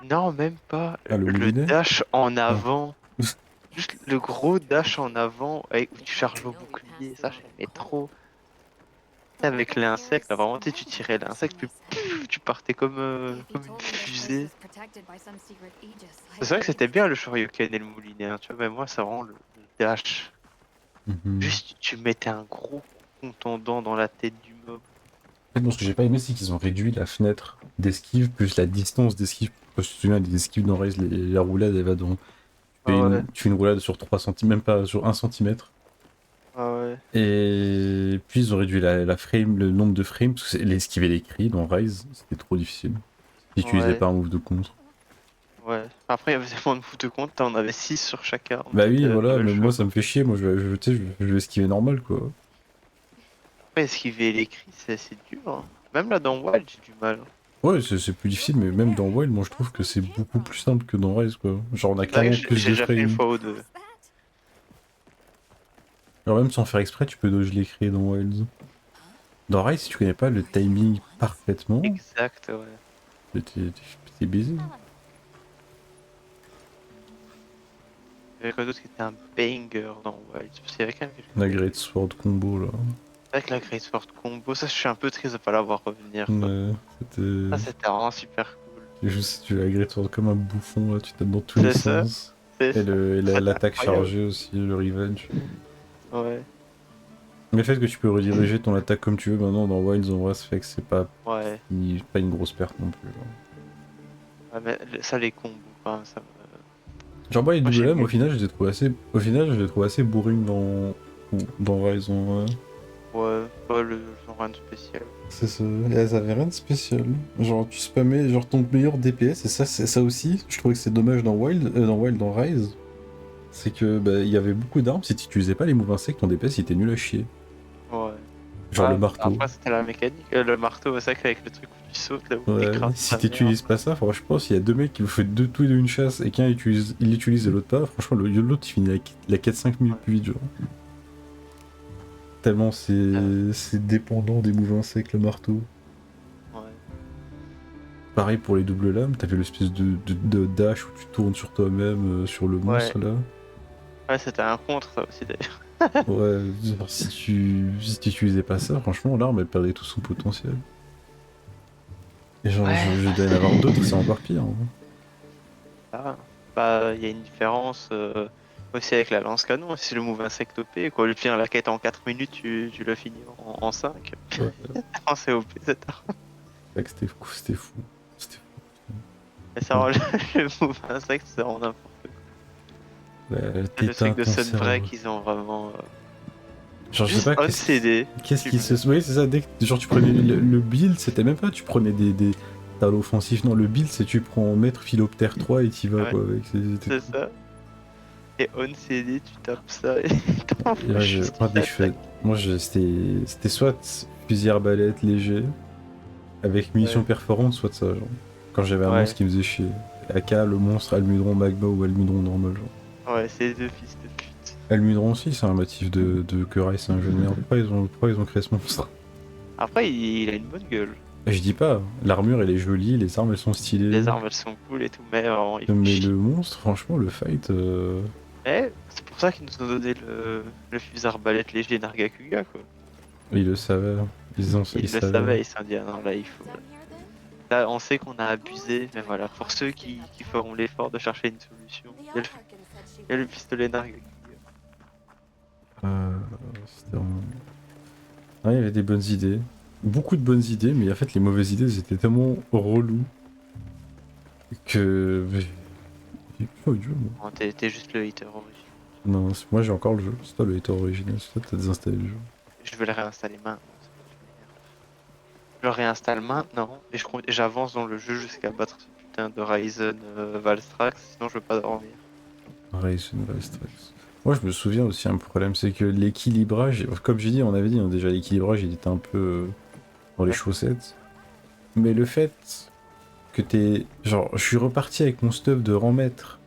Non, même pas. Ah, le Le moulinet dash en avant. Juste le gros dash en avant où tu charges au bouclier. Ça, j'aimais trop. Avec l'insecte, là, vraiment, tu sais, tu tirais l'insecte, puis tu partais comme une fusée. C'est vrai que c'était bien le Shoryuken et le moulinet, hein, tu vois, mais moi, c'est vraiment le dash. Mhm. Juste, tu mettais un gros contondant dans la tête du mob. En fait, moi, ce que j'ai pas aimé, c'est qu'ils ont réduit la fenêtre d'esquive plus la distance d'esquive. Je me souviens des esquives dans Rise, la roulade, elle va dans. Ah ouais, Tu fais une roulade sur 3 cm, même pas sur 1 centimètre. ah ouais. Et puis ils ont réduit la frame, le nombre de frames, parce que l'esquiver les cris dans Rise, c'était trop difficile. Si tu utilisais Ouais. pas un move de contre. Ouais. Après, il y avait tellement de foot de compte, t'en avais 6 sur chaque arme. Bah oui, voilà, t'avais le mais choix. moi ça me fait chier, moi tu sais, je vais esquiver normal quoi. Après, esquiver les cris, c'est dur. Hein. Même là, dans Wild, j'ai du mal. Ouais, c'est plus difficile, mais même dans Wild, moi je trouve que c'est beaucoup plus simple que dans Rise quoi. Genre on a C'est vrai que clairement plus j'ai de déjà fait une frames. fois ou deux. Alors même sans faire exprès, tu peux dodge les cris dans Wild. Dans Rise, si tu connais pas le timing parfaitement, Exact, ouais. t'es baisé. Il y avait quoi d'autre qui était un banger dans Wild? Parce qu'il y avait quand même quelques La bangers. Great Sword combo là. Avec la Great Sword Combo, ça je suis un peu triste de pas l'avoir revenir. Quoi. Ouais, c'était. Ça c'était vraiment super cool. Juste, tu la Great Sword comme un bouffon là, tu tapes dans tous les C'est ça. sens. C'est Et ça. C'était l'attaque incroyable. chargée aussi, le revenge. Ouais, Mais le fait que tu peux rediriger ton attaque comme tu veux maintenant dans Wilds en vrai, ça fait que c'est pas, ouais. pas une grosse perte non plus. Ouais, mais ça les combos quand même, ça me... Genre moi les Moi, j'ai double M aimé. au final je les trouve assez. Au final je les trouve assez boring dans Rise en vrai. Ouais, pas le genre rien de spécial. C'est ça, elles avaient rien de spécial. Genre tu spammais genre ton meilleur DPS et ça c'est ça aussi, je trouvais que c'est dommage dans dans Rise. C'est que bah, il y avait beaucoup d'armes, si tu utilisais pas les moves insectes, ton DPS il était nul à chier. Ouais. Genre Ah, le marteau. Après c'était la mécanique. Le marteau, c'est vrai qu'avec le truc où tu sautes là où Ouais, t'écrases si ta t'utilises merde. pas ça, franchement, s'il y a deux mecs qui vous font deux tout d'une chasse et qu'un utilise, il l'utilise et l'autre pas, franchement, l'autre il finit la 4-5 minutes plus vite, genre. Tellement c'est dépendant des moves insectes, le marteau. Ouais. Pareil pour les doubles lames, t'avais l'espèce de dash où tu tournes sur toi-même, sur le monstre là. Ouais, c'était un contre ça aussi d'ailleurs. Ouais, genre, si tu utilisais pas ça, franchement, l'arme elle perdait tout son potentiel. Et genre, Ouais. je dois y en avoir d'autres, c'est encore pire. Hein. Ah, bah, il y a une différence aussi avec la lance-canon. Si le move insecte OP, quoi, au lieu de finir la quête en 4 minutes, tu l'as fini en 5. Ouais. Oh, c'est OP cette arme. C'est vrai que c'était fou, c'était fou. C'était fou. Et ça rend le move insecte, ça rend n'importe quoi. Ouais, Le t'éteins truc de ton cerveau. Sunbreak, ils ont vraiment. Genre, je Juste sais pas, on CD. qu'est-ce qui se. Oui, c'est ça, dès que genre, tu prenais le build, c'était même pas, tu prenais des talons offensifs. Non, le build, c'est tu prends maître Philoptère 3 et t'y vas, Ouais. quoi. Avec C'est ça. Et on CD, tu tapes ça et t'envoies Et là, juste moi, une dès que je fais. attaque. Moi, c'était soit fusil arbalète léger, avec munitions Ouais. perforantes, soit ça, genre. Quand j'avais un Ouais. monstre qui me faisait chier. AK, le monstre, Almudron Magma ou Almudron normal, genre. Ouais, c'est deux fils de pute. Almudron aussi, c'est un motif de Kurai, c'est un jeu de merde. Pourquoi ils ont créé ce monstre? Après, il a une bonne gueule. Je dis pas, l'armure elle est jolie, les armes elles sont stylées. Les armes elles sont cool et tout, mais vraiment, il Mais fait le monstre, franchement, le fight. Eh, c'est pour ça qu'ils nous ont donné le fusil arbalète léger Nargacuga quoi. Ils le savaient. Ils Ils le savaient. savaient, ils se sont dit ah non là il faut. Down here then? Là, on sait qu'on a abusé, mais voilà, pour ceux qui feront l'effort de chercher une solution, il y a le pistolet nargue. C'était vraiment... Ah, il y avait des bonnes idées. Beaucoup de bonnes idées, mais en fait, les mauvaises idées, elles étaient tellement reloues que... J'ai plus au jeu, moi. Bon, t'es juste le hater original. Non, moi j'ai encore le jeu. C'est toi le hater original, c'est toi t'as désinstallé le jeu. Je vais le réinstaller maintenant. Je le réinstalle maintenant et j'avance dans le jeu jusqu'à battre ce putain de Ryzen Valstrax, sinon je veux pas dormir. Ryzen Valstrax. Moi je me souviens aussi un problème, c'est que l'équilibrage, comme j'ai dit, on avait dit hein, déjà l'équilibrage il était un peu dans les chaussettes. Mais le fait que t'es... Genre, je suis reparti avec mon stuff de rang maître,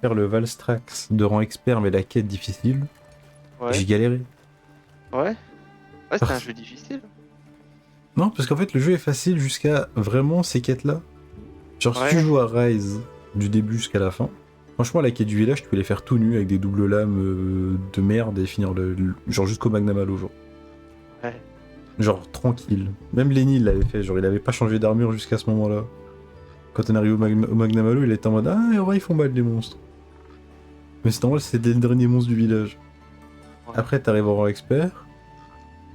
faire le Valstrax de rang expert mais la quête difficile, Ouais. j'ai galéré. Ouais. Ouais, c'est un jeu difficile. Non, parce qu'en fait, le jeu est facile jusqu'à vraiment ces quêtes-là. Genre, Ouais. si tu joues à Rise du début jusqu'à la fin, franchement, la quête du village, tu peux les faire tout nus avec des doubles lames de merde et finir genre jusqu'au Magnum Halo, genre. Ouais. Genre, tranquille. Même Lenny l'avait fait, genre, il avait pas changé d'armure jusqu'à ce moment-là. Quand on arrive au Magnum Halo, il était en mode ah, en vrai, ils font mal les monstres. Mais c'est normal, c'était le dernier monstre du village. Ouais. Après, t'arrives au rang expert.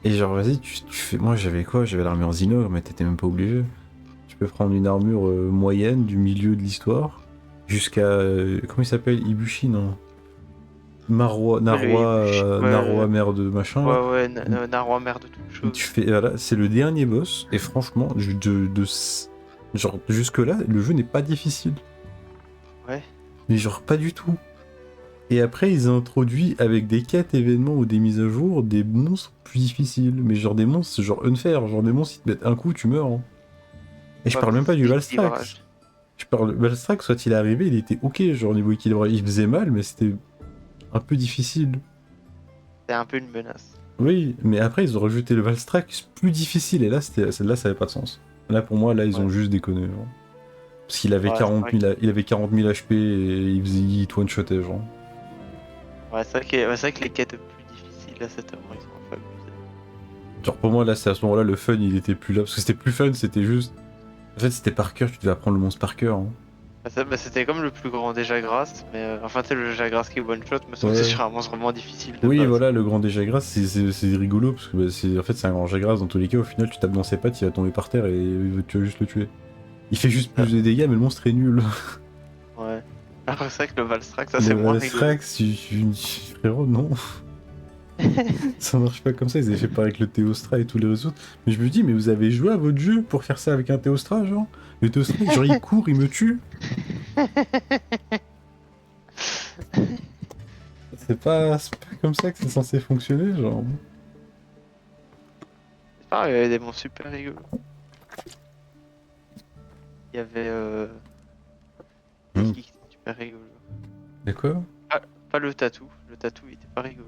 Et genre, vas-y, tu fais. Moi, j'avais quoi? J'avais l'armure Zinogre, mais t'étais même pas obligé. Tu peux prendre une armure moyenne du milieu de l'histoire jusqu'à. Comment il s'appelle? Ibushi, non? Narwa, Ibushi, ouais. Narwa merde machin. Là. Ouais, Narwa merde de toute chose. Tu fais. Voilà, c'est le dernier boss, et franchement, genre, jusque-là, le jeu n'est pas difficile. Ouais. Mais genre, pas du tout. Et après, ils ont introduit avec des quêtes événements ou des mises à jour des monstres plus difficiles. Mais genre des monstres, genre unfair, genre des monstres, ils te mettent un coup, tu meurs. Hein. Et je Ouais, parle même pas du l'équilibrage. Valstrax. Je parle Valstrax, soit il est arrivé, il était ok, genre niveau équilibre, il faisait mal, mais c'était un peu difficile. C'est un peu une menace. Oui, mais après, ils ont rajouté le Valstrax plus difficile, et là, celle-là, ça avait pas de sens. Là, pour moi, là, ils ont juste déconné. Genre. Parce qu'il avait, Ouais, 40 000, il avait 40 000 HP et il one-shotait, genre. Ouais, c'est vrai que les quêtes plus difficiles là, cette heure, ils sont un peu abusés. Genre pour moi là c'est à ce moment là le fun il était plus là parce que c'était plus fun, c'était juste en fait c'était par cœur, tu devais apprendre le monstre par cœur hein. C'était comme le plus grand déjà grâce, mais enfin tu sais le déjà grâce qui est one shot, mais sauf que Ouais. c'est sur un monstre vraiment difficile de Oui base. voilà le grand déjà grâce c'est rigolo parce que bah, c'est un grand déjà grâce dans tous les cas, au final tu tapes dans ses pattes il va tomber par terre et tu vas juste le tuer. Il fait juste plus de dégâts mais le monstre est nul. Ouais. Après c'est vrai que le Valstrax ça c'est Le moins rigolo. Valstrax, frérot non. Ça marche pas comme ça, ils avaient fait pareil avec le Théostra et tous les autres. Mais je me dis, mais vous avez joué à votre jeu pour faire ça avec un Théostra, genre? Le Théostra, genre il court, il me tue. C'est pas comme ça que c'est censé fonctionner, genre. C'est pas grave, il y avait des monstres super rigolos. Il y avait qui était super rigolo. Mais quoi? Pas le tatou il était pas rigolo.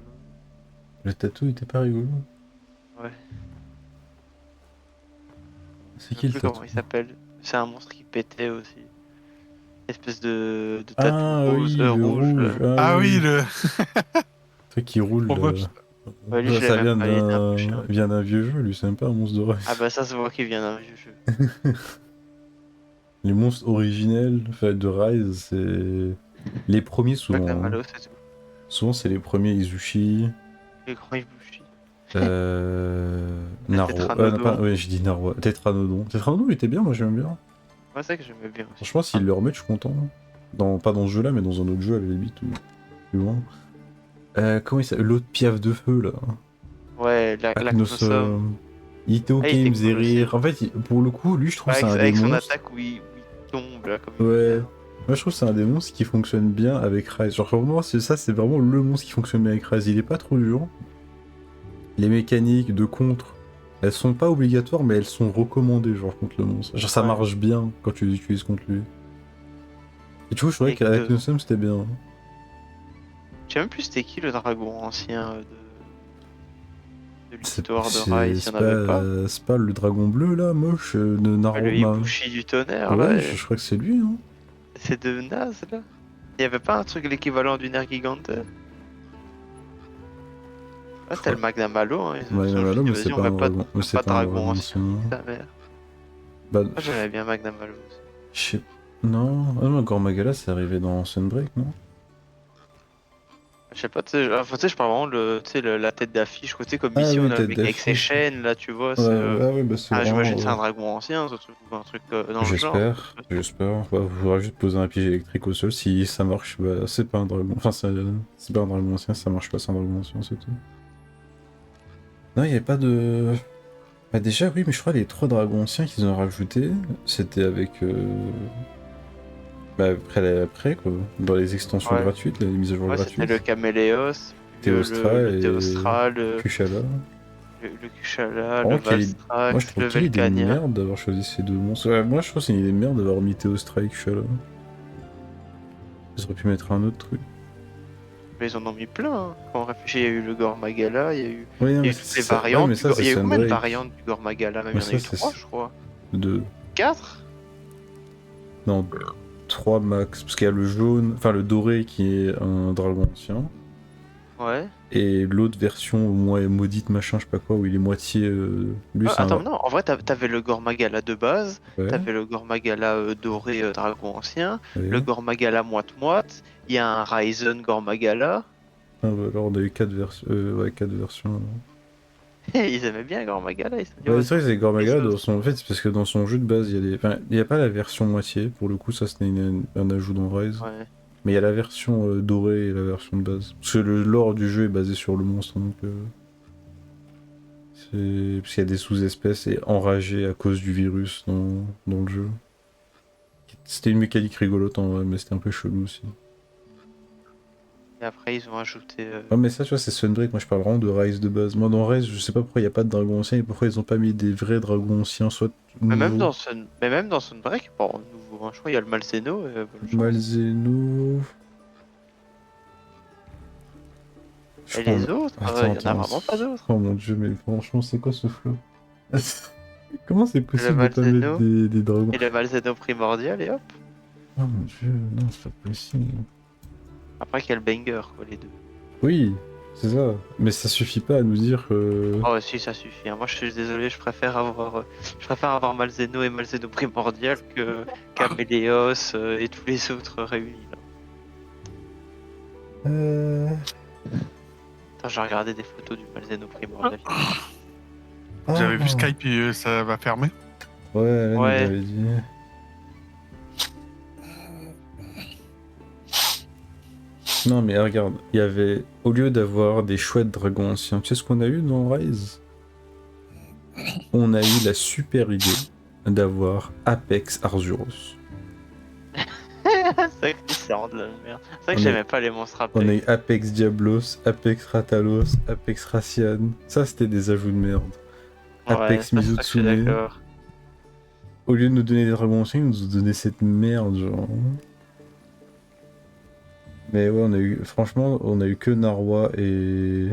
Le tatou était pas rigolo. Ouais. C'est Je qui sais le plus tatou? comment il s'appelle. C'est un monstre qui pétait aussi. Espèce de tatou Ah rose, oui, le rouge. rouge. Ah oui, le. Truc qui roule. Trop moche. Ouais, lui, je l'ai Ça même vient pas, il était un peu chiant. d'un vieux jeu, lui, c'est même pas un monstre de rêve. Ah bah ça se voit qu'il vient d'un vieux jeu. Les monstres originels enfin, de Rise, c'est. Les premiers souvent. hein. Malo, c'est tout. Souvent, c'est les premiers Izushi. Les grands Ibushi. Narwa. Tétranodon. Ouais, j'ai dit Narwa. Tétranodon. Tétranodon, il était bien, moi j'aime bien. Ouais, c'est vrai que j'aimais bien aussi. Franchement, s'ils le remettent, je suis content. Pas dans ce jeu-là, mais dans un autre jeu à la limite, ou plus loin. Comment il s'appelle? L'autre piaf de feu, là. Ouais, la Cnosum. Il était ok, Ah, il était il me faisait cool aussi. rire. En fait, pour le coup, lui, je trouve que c'est un des Avec son monstres. attaque où il tombe là comme Ouais. Moi, je trouve que c'est un des monstres qui fonctionne bien avec Rise. Genre, pour moi, c'est vraiment le monstre qui fonctionne bien avec Rise. Il est pas trop dur. Les mécaniques de contre, elles sont pas obligatoires, mais elles sont recommandées, genre, contre le monstre. Genre, ça Ouais. marche bien quand tu les utilises contre lui. Et tu vois, je trouvais Et qu'avec que- Nosum, c'était bien. Je sais même plus c'était qui le dragon ancien de l'histoire de C'est Rai, s'il y en avait pas. c'est pas le dragon bleu, là, moche, de Naruma. Le Ibushi du tonnerre, Ouais, là. je crois que c'est lui, hein. C'est de naze là. Il y avait pas un truc l'équivalent du Nergigante. Ah, c'était le Magnum Halo, hein. Ils Magnum ont Halo, dit, mais vas-y, c'est on pas met un pas dragon. de Mais c'est pas un dragon ancien, ancien. ta mère. Bah, Moi j'aimais bien Magnum Malus. je sais... Non, ah non, Gormagala, c'est arrivé dans Sunbreak, non? Je sais pas, tu sais, enfin, tu sais, je parle vraiment la tête d'affiche, quoi, tu sais, comme Ah ici oui, on a le tête mec avec ses d'affiche. chaînes, là, tu vois, Ouais, c'est. ah oui, bah c'est Ah, vraiment... j'imagine que c'est un dragon ancien, ce truc, ou un truc dans le genre. J'espère. Bah, il faudra juste poser un piège électrique au sol. Si ça marche, bah c'est pas un dragon. Enfin, c'est pas un dragon ancien, ça marche pas, c'est un dragon ancien, c'est tout. Non, il n'y avait pas de... Bah déjà, oui, mais je crois les 3 dragons anciens qu'ils ont rajoutés, c'était avec... Bah après, quoi. Dans les extensions Ouais. gratuites, les mises à jour Ouais, c'était gratuites. le Caméléos, Théostra le et Théostra, Kushala. le Kushala, le Vraiment, moi je Valstrax, trouve le quelle idée de Velkhania. merde d'avoir choisi ces 2 monstres. Ouais, moi je trouve que c'est une idée de merde d'avoir mis Théostra et Kushala. Ils auraient pu mettre un autre truc. Mais ils en ont mis plein, hein. Quand on réfléchit, il y a eu le Gormagala, Oui, non, il y a mais eu toutes les ça... ouais, variantes mais du ça, c'est Il y a eu combien de Sunbreak. variantes du Gormagala? Même Mais il y en a ça, eu c'est 3, je crois. 2. 4? Non, 3 max. Parce qu'il y a le jaune, enfin le doré qui est un dragon ancien. Ouais. Et l'autre version, au moins maudite machin, je sais pas quoi, où il est moitié. Lui, c'est Attends, un. mais non, en vrai, t'avais le Gormagala de base, Ouais, t'avais le Gormagala doré dragon ancien, le ouais. Gormagala moite-moite, il y a un Ryzen Gormagala. Ah, bah, alors on a eu 4 versions. Ouais, 4 versions. Alors. Ils aimaient bien Gormagala, ils se sont dit, Ouais, ouais, c'est vrai que c'est les Gormagala, autres. en fait, c'est parce que dans son jeu de base, il y a des. Enfin, il n'y a pas la version moitié, pour le coup, ça c'était un ajout dans Rise. Ouais. Mais il y a la version dorée et la version de base. Parce que le lore du jeu est basé sur le monstre, donc. Parce qu'il y a des sous-espèces et enragés à cause du virus dans le jeu. C'était une mécanique rigolote en vrai, mais c'était un peu chelou aussi. Et après, ils ont ajouté. Ouais, mais ça, tu vois, c'est Sunbreak. Moi, je parle vraiment de Rise de base. Moi, dans Rise, je sais pas pourquoi il n'y a pas de dragons anciens et pourquoi ils ont pas mis des vrais dragons anciens, soit nouveaux. Mais même dans Sunbreak, bon, nouveau, hein, je crois, il y a le Malzeno, bonne chance. Malzeno. Je Et crois. les autres, il y en a vraiment pas d'autres. Oh mon dieu, mais franchement, c'est quoi ce flow? Comment c'est Le possible de pas mettre Malzeno des dragons? et le Malzeno primordial, et hop. Oh mon dieu, non, c'est pas possible. Après, qu'il y a le Banger, quoi, les deux. Oui, c'est ça. Mais ça suffit pas à nous dire que. Oh, si, ça suffit, hein. Moi, je suis désolé, je préfère avoir Malzeno et Malzeno primordial que Caméléos et tous les autres réunis, là. Attends, j'ai regardé des photos du Malzeno primordial. J'avais vu Ah. Skype et ça va fermer. Ouais, Alan, Ouais. il avait dit. Non, mais regarde, il y avait. Au lieu d'avoir des chouettes dragons anciens, tu sais ce qu'on a eu dans Rise? On a eu la super idée d'avoir Apex Arzuros. C'est vrai que c'est vraiment de la merde. C'est vrai que On j'aimais pas les monstres On a Apex. eu Apex Diablos, Apex Ratalos, Apex Racian. Ça, c'était des ajouts de merde. Apex Ouais, ça, je suis Mizutsune. d'accord. Au lieu de nous donner des dragons anciens, ils nous ont donné cette merde, genre. Mais ouais, franchement, on a eu que Narwa et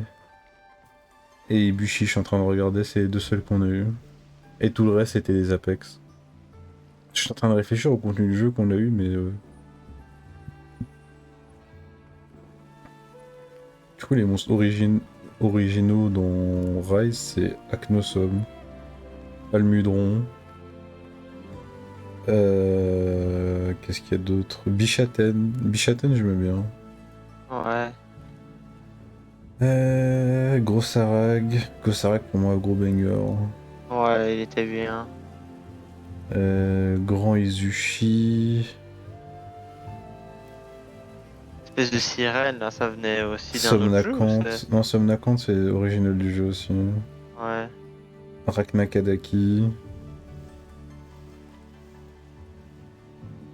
Ibushi, je suis en train de regarder, c'est les 2 seuls qu'on a eu. Et tout le reste, c'était des Apex. Je suis en train de réfléchir au contenu du jeu qu'on a eu, mais... Du coup, les monstres originaux dans Rise, c'est Aknosom, Almudron... Qu'est-ce qu'il y a d'autre? Bichaten. Bichaten, j'aimais bien. Ouais. Grossarag. Grossarag pour moi, gros banger. Ouais, il était bien. Grand Izuchi. Espèce de sirène, là, ça venait aussi d'un autre jeu. Somnacante. Non, Somnacante, c'est original du jeu aussi. Ouais. Rakmakadaki.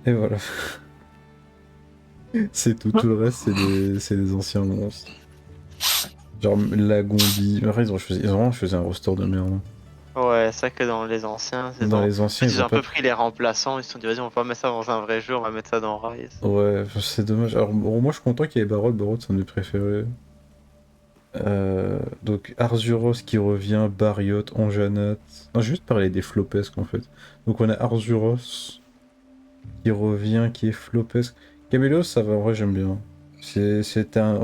Et voilà. C'est tout. Tout le reste, c'est des anciens monstres. Genre Lagombi. Après, ils ont vraiment choisi un roster de merde. Ouais, ça que dans les anciens, c'est Dans les anciens, ils ont ont un peu pris les remplaçants, ils se sont dit vas-y on va pas mettre ça dans un vrai jeu, on va mettre ça dans Rise. Ouais, c'est dommage. Alors, bon, moi, je suis content qu'il y ait Barot. Barot, c'est un de mes préférés. Donc, Arzuros qui revient, Bariot, Anjanat. Non, je vais juste parler des flopesques en fait. Donc, on a Arzuros qui revient, qui est flopesque. Caméléos, ça va, en vrai, j'aime bien. En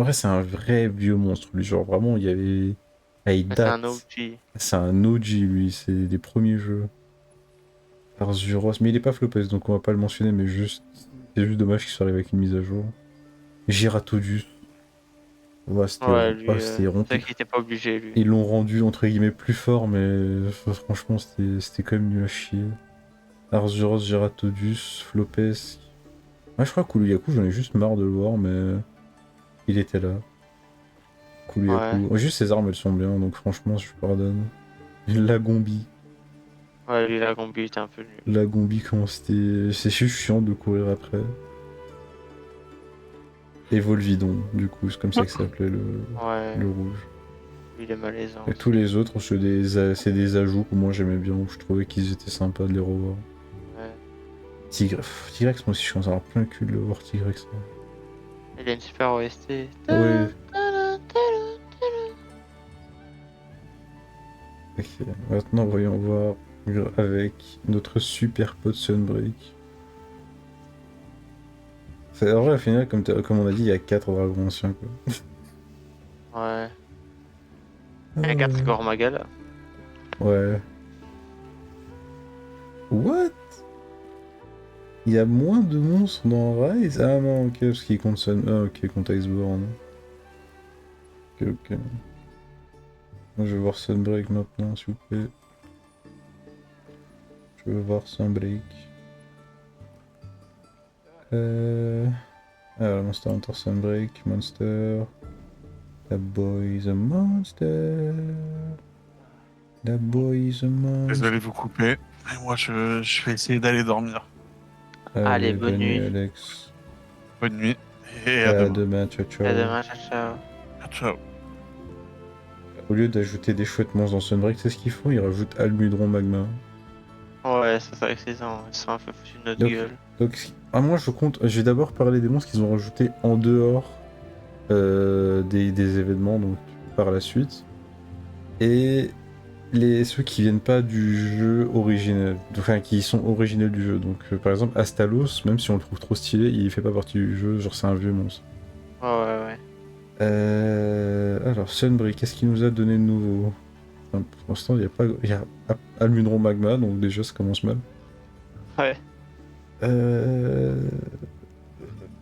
vrai, c'est un vrai vieux monstre, lui. Genre, vraiment, il y avait. Ah, il Mais c'est un date. OG. C'est un OG, lui. C'est des premiers jeux. Arzuros, mais il est pas Flopes, donc on va pas le mentionner, mais juste... C'est juste dommage qu'il soit arrivé avec une mise à jour. Giratodus. Ouais, Ouais, lui, c'était c'est vrai qu'il était pas obligé, lui. Ils l'ont rendu entre guillemets plus fort, mais franchement c'était quand même nul à chier. Arzuros, Giratodus, Flopes. Ouais, je crois que Kuluyaku, j'en ai juste marre de le voir, mais il était là. Ouais. Kuluyaku. Juste ses armes elles sont bien, donc franchement je pardonne. Lagombi. Ouais, lui, la combi était un peu nul. Lagombi, comment c'était. C'est juste chiant de courir après. Et Volvidon, du coup, c'est comme ça que s'appelait Ouais, le rouge. lui, il est malaisant. Et tous les autres, c'est des ajouts que moi j'aimais bien, où je trouvais qu'ils étaient sympas de les revoir. Ouais. Tigrex, moi aussi je commence à avoir plein le cul de le voir Tigrex. Il a une super OST. Ouais. Ok, maintenant voyons voir avec notre super pote Sunbreak. En vrai, au final, comme on a dit, il y a 4 dragons anciens quoi. Ouais. Il y a 4 Gormagala. Ouais. What? Il y a moins de monstres dans Rise? Ah non, ok, parce qu'il compte Sun. Ah ok, compte Iceborne. Ok, ok. Moi, je veux voir Sunbreak maintenant, s'il vous plaît. Je veux voir Sunbreak. Alors, Monster Hunter Sunbreak, Monster. That boy is a monster. That boy is a monster. Désolé de vous couper. Et moi, je vais essayer d'aller dormir. Allez, bonne nuit. Alex. Bonne nuit et à À demain. demain, ciao ciao. À demain, ciao, ciao. Ciao. Au lieu d'ajouter des chouettes monstres dans Sunbreak, c'est ce qu'ils font, ils rajoutent Almudron Magma. Ouais, c'est vrai que ils sont un peu foutus de notre gueule. Donc, moi je vais d'abord parler des monstres qu'ils ont rajoutés en dehors des événements, donc par la suite. Et ceux qui viennent pas du jeu originel, enfin qui sont originels du jeu. Donc par exemple Astalos, même si on le trouve trop stylé, il fait pas partie du jeu, genre c'est un vieux monstre. Ouais. Alors Sunbreak, qu'est-ce qu'il nous a donné de nouveau? Enfin, pour l'instant il y a Almudron Magma, donc déjà ça commence mal. Ouais.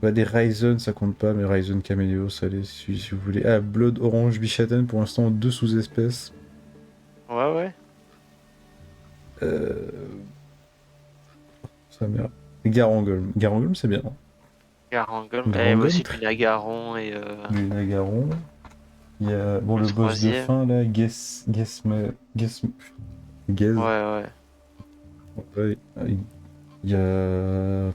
Bah, des Ryzen ça compte pas, mais Ryzen Caméléos, allez si vous voulez. Ah, Blood Orange Bichaten, pour l'instant 2 sous-espèces. Ouais. Ça merde. Garangolm. Garangolm c'est bien. Garangolm. Et Garangolm, moi aussi, très- Lunagaron et. Lunagaron. Il y a bon, Le le boss de troisième. fin là, Guess. Ouais. Ouais, il y a.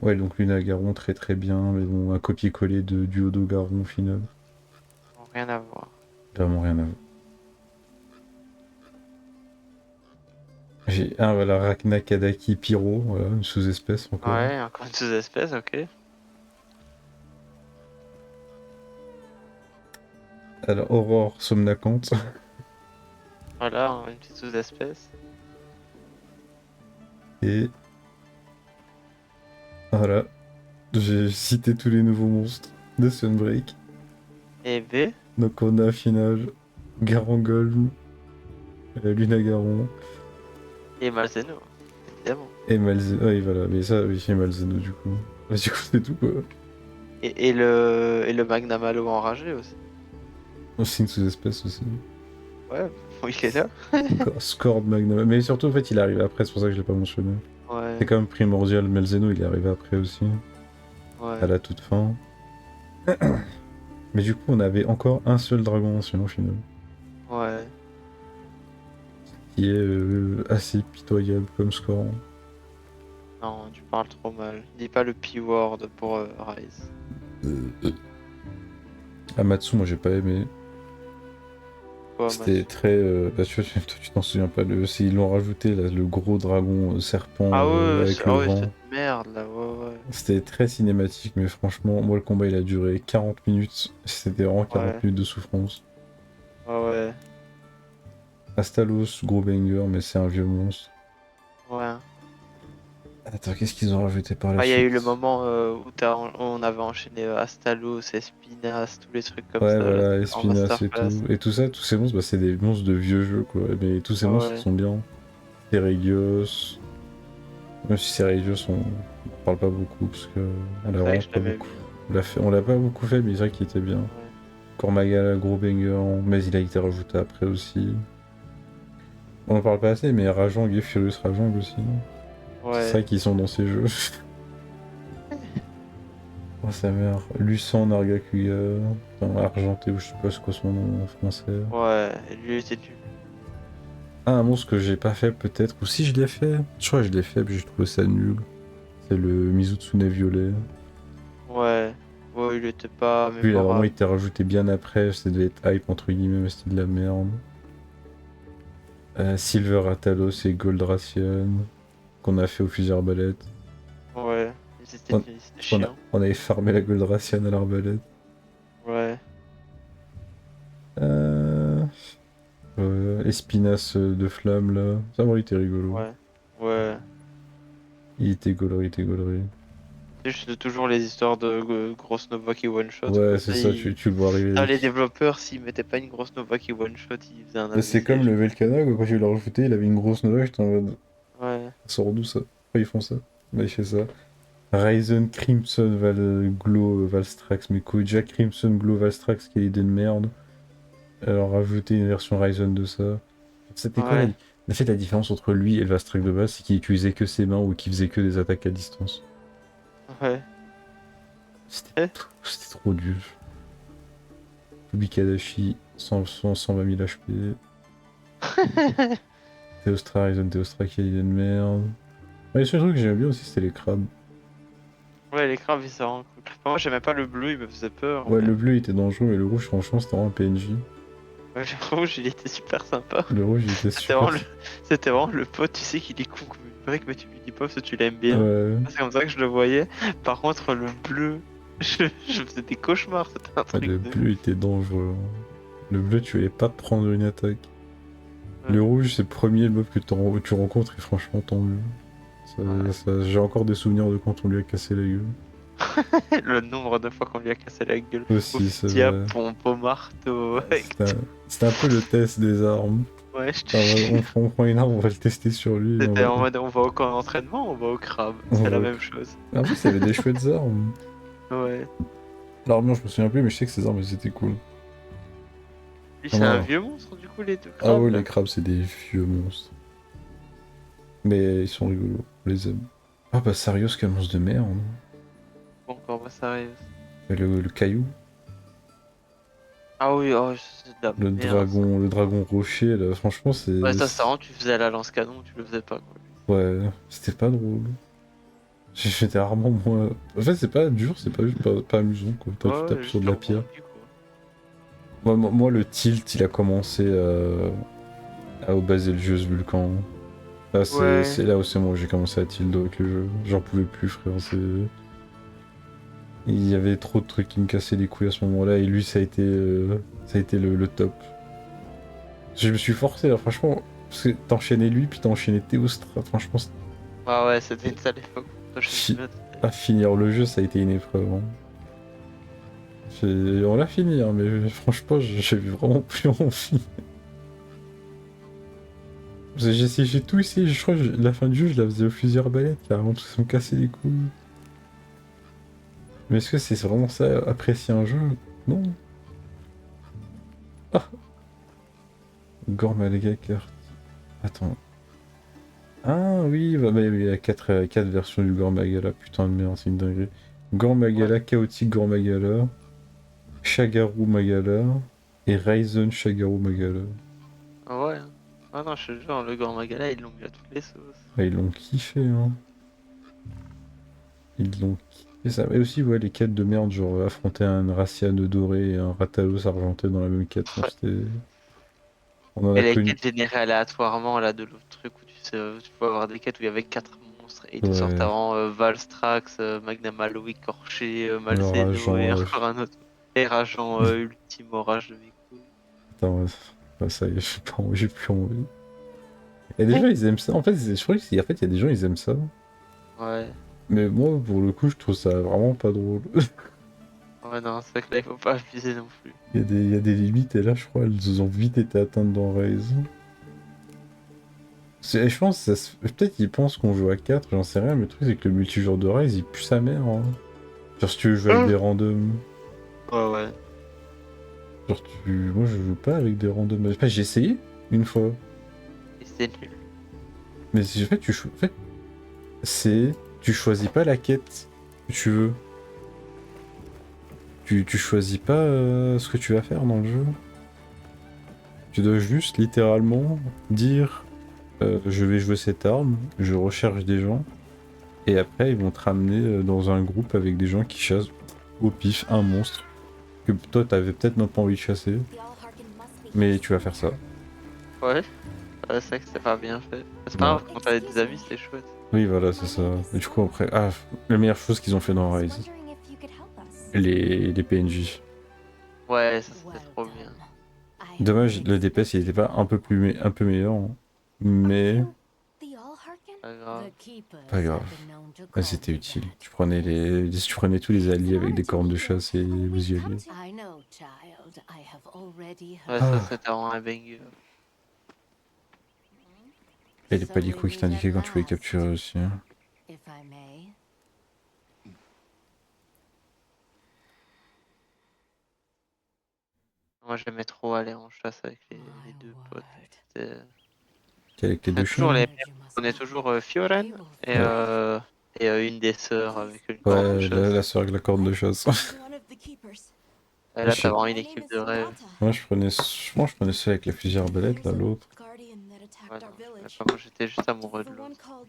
Ouais, donc Lunagaron très très bien, mais bon, un copier-coller du Odogaron au final. Rien à voir. Vraiment rien à voir. J'ai un, voilà, Rachna Kadaki Pyro, voilà, une sous-espèce encore. Ouais, encore une sous-espèce, ok. Alors, Aurore Somnacante. Voilà, une petite sous-espèce. Et. Voilà. J'ai cité tous les nouveaux monstres de Sunbreak. Et B. Donc on a au final Garangolm, Lunagaron Et Malzeno. Évidemment. et Malzeno. Oui, voilà, mais ça, oui, c'est Malzeno du coup. Bah, du coup, c'est tout quoi. Et le Magnamalo enragé aussi. C'est une sous-espèce aussi. Ouais, oui, il est là. Scord Magnum. Mais surtout, en fait, il est arrivé après, c'est pour ça que je l'ai pas mentionné. Ouais. C'est quand même primordial, Malzeno, il est arrivé après aussi, à Ouais. la toute fin. Mais du coup, on avait encore un seul dragon ancien au final, Ouais. qui est assez pitoyable comme score. Non, tu parles trop mal. Dis pas le P-word pour Rise. Amatsu, moi j'ai pas aimé. Quoi, C'était très. Bah, toi, tu t'en souviens pas. Ils l'ont rajouté, là, le gros dragon serpent Ah ouais, avec le ah ouais, vent. cette merde là, ouais. C'était très cinématique, mais franchement, moi le combat il a duré 40 minutes. C'était vraiment 40 Ouais. minutes de souffrance. Ouais. Astalos, gros banger, mais c'est un vieux monstre. Ouais. Attends, qu'est-ce qu'ils ont rajouté par la Ah, il y a suite? eu le moment où on avait enchaîné Astalos, Espinas, tous les trucs comme Ouais, ça là, voilà, en Espinas et masterclass. tout. Et tout ça, tous ces monstres, bah, c'est des monstres de vieux jeux, quoi. Mais tous ces monstres, ils Ouais. sont bien. Seregios. Même si Seregios, on parle pas beaucoup parce que on l'a C'est vrai vraiment que je pas l'avais beaucoup. vu. On l'a pas beaucoup fait, mais c'est vrai qu'il était bien. Ouais. Kormagala, gros banger, mais il a été rajouté après aussi. On en parle pas assez, mais Rajang et Furious Rajang aussi. C'est ça Ouais. qu'ils sont dans ces jeux. Oh sa mère. Lucan Nargacuga, Argenté, ou je sais pas c'est quoi son nom en français. Ouais, lui était nul. Ah, un monstre que j'ai pas fait peut-être, ou si je l'ai fait. Je crois que je l'ai fait, puis j'ai trouvé ça nul. C'est le Mizutsune violet. Ouais. Ouais, il était pas Lui, il a vraiment mémorable. été rajouté bien après, ça devait être hype entre guillemets, mais c'était de la merde. Silver Atalos et Goldracian, qu'on a fait au fusil arbalète. Ouais. On, C'était chiant. on avait farmé la Goldracian à l'arbalète. Ouais. Euh... Espinas de flamme là. Ça, bon, il était rigolo. Ouais. Ouais. Il était gaulerie, il était gaulerie. C'est juste toujours les histoires de grosse Nova qui one shot Ouais, quoi. c'est ça, tu le vois Ah, arriver. les développeurs, s'ils mettaient pas une grosse Nova qui one shot, ils faisaient un Mais c'est comme AVC. le Velkana, quand je l'ai rajouté, il avait une grosse nouvelle, j'étais en mode. Ouais. Ça sort d'où ça? Pourquoi ils font ça? Bah, il fait ça. Ryzen Crimson Glow Valstrax, mais quoi, déjà Crimson Glow Valstrax, quelle idée de merde. Alors rajouter une version Ryzen de ça. C'était quoi Ouais. en fait, la différence entre lui et le Valstrax de base, c'est qu'il utilisait que ses mains ou qu'il faisait que des attaques à distance. Ouais. C'était trop dur. Ubikadashi, 120 000 HP. Théostra, Ryzen Théostra, quelle idée de merde. Ouais, le seul truc que j'aimais bien aussi, c'était les crabes. Ouais, les crabes, ils sont vraiment cool. Enfin, moi, j'aimais pas le bleu, il me faisait peur. Ouais, Mais... le bleu il était dangereux, mais le rouge, franchement, c'était vraiment un PNJ. Ouais, le rouge, il était super sympa. Le rouge, il était C'était super. vraiment, c'était vraiment le pote, tu sais, qu'il est con comme une brique, mais tu lui dis pas parce que tu l'aimes bien. Ouais. C'est comme ça que je le voyais. Par contre, le bleu, je faisais des cauchemars, c'était un Ouais, truc le de... bleu était dangereux. Le bleu, tu allais pas te prendre une attaque. Ouais. Le rouge, c'est le premier mob que tu rencontres et franchement, tant mieux. Ouais. J'ai encore des souvenirs de quand on lui a cassé la gueule. Le nombre de fois qu'on lui a cassé la gueule. Au Aussi, c'est fusil à vrai. pompe, au marteau, avec C'était un peu le test des armes. Ouais, je te Enfin, jure. on prend une arme, on va le tester sur lui. C'était en mode on va au camp d'entraînement, on va au crabe. on C'est va la au- même chose. En plus, il y avait des chouettes armes. Ouais. L'armure, je me souviens plus, mais je sais que ces armes, elles étaient cool. Lui, c'est un vieux monstre, du coup, les deux Ah crabes. ouais, Là. les crabes, c'est des vieux monstres. Mais ils sont rigolos, on les aime. Ah bah, Sarios, quel monstre de merde. Bon, comment ça arrive? Et le caillou, Ah oui, oh, c'est de la merde. Ça. le dragon rocher, là, franchement, c'est. Ouais, ça rend, tu faisais la lance canon, tu le faisais pas, quoi. Ouais, c'était pas drôle. J'étais rarement moins. En fait, c'est pas dur, c'est pas juste pas amusant, quoi. Toi, tu Ouais, tapes sur juste de la pierre. rebondi, quoi. Moi, le tilt, il a commencé au Baselgius Vulcan. Là, Ouais. c'est là où c'est moi, j'ai commencé à tilt avec le jeu. J'en pouvais plus, frère. Il y avait trop de trucs qui me cassaient les couilles à ce moment-là, et lui, ça a été le top. Je me suis forcé, là, franchement, parce que t'enchaînais lui, puis t'enchaînais Théostra, franchement, Ah ouais, c'était une sale époque. Toi, je Fi- me suis à finir le jeu, ça a été une épreuve. Hein. On l'a fini, hein, mais franchement, j'avais vraiment plus envie. Parce que j'ai tout essayé, je crois que la fin du jeu, je la faisais au fusil arbalète, carrément, parce que ça me cassait les couilles. Mais est-ce que c'est vraiment ça, apprécier un jeu? Non. Ah Gormalga carte. Attends. Ah oui, il y a 4 versions du Gormagala, putain de merde, c'est une dinguerie. Gormagala, Chaotique Gormagala, Shagaru Magala et Ryzen Shagaru Magala. Ah ouais. Ah non, je te jure, le Grand Magala, ils l'ont mis à toutes les sauces. Ah, ils l'ont kiffé, hein. Ils l'ont kiffé ça. Et aussi, ouais, les quêtes de merde, genre affronter un Racian doré et un Ratalos argenté dans la même quête. Enfin, Ouais. c'était. On en Et a les connu. quêtes générées aléatoirement, là, de l'autre truc où tu sais, tu peux avoir des quêtes où il y avait 4 monstres et ils te sortent Ouais, avant Valstrax, Magnum Aloe, Corché, le Malzeno rageant. et encore un autre. Et Rageant Ultime Orage de mes couilles. Attends, ouais, ça y est, j'ai plus envie. Et des gens, ils aiment ça. En fait, je crois qu'il y a des gens, ils aiment ça. Ouais. Mais moi, pour le coup, je trouve ça vraiment pas drôle. Ouais, non, c'est vrai que là, il faut pas abuser non plus. Il y a des limites, et là, je crois, elles ont vite été atteintes dans Raze. Je pense, peut-être ils pensent qu'on joue à 4, j'en sais rien, mais le truc c'est que le multijoueur de Rise il pue sa mère. Hein. Genre si tu veux jouer avec des randoms. Ouais. Genre moi je joue pas avec des randoms. Enfin, j'ai essayé une fois. Et c'est nul. Mais en fait, tu choisis pas la quête que tu veux. Tu choisis pas ce que tu vas faire dans le jeu. Tu dois juste littéralement dire je vais jouer cette arme, je recherche des gens, et après ils vont te ramener dans un groupe avec des gens qui chassent au pif un monstre que toi t'avais peut-être même pas envie de chasser, The Allharkin must be mais tu vas faire ça. Ouais. C'est vrai que c'est pas bien fait. C'est pas grave, quand t'avais des amis, c'était chouette. Oui, voilà, c'est ça. Et du coup, après, la meilleure chose qu'ils ont fait dans Rise, wondering if you could help us. les PNJ. Ouais, ça c'était trop bien. Dommage, le DPS il était pas un peu meilleur, hein. Mais The Allharkin? Pas grave. pas grave. C'était utile. Tu prenais tous les alliés avec des cornes de chasse et vous y alliez. I know, child. I have already Ouais, heard. ça c'était vraiment un banger. Et les palicots qui t'indiquaient quand tu pouvais capturer aussi. Hein. If I may. Moi j'aimais trop aller en chasse avec les deux potes. C'était- Avec les On deux a toujours chiens. les... On est toujours Fioren et, Ouais. une des sœurs avec une corde de Ouais, chasse. la soeur avec la corde de chasse. One of the keepers. Et là Je sais- t'as vraiment une My name équipe is de rêve. Sonata. Moi je prenais ceux avec la fusil arbalète, là, l'autre. Guardian that attacked Ouais, our non, je sais village. pas, moi j'étais juste amoureux de The one l'autre. called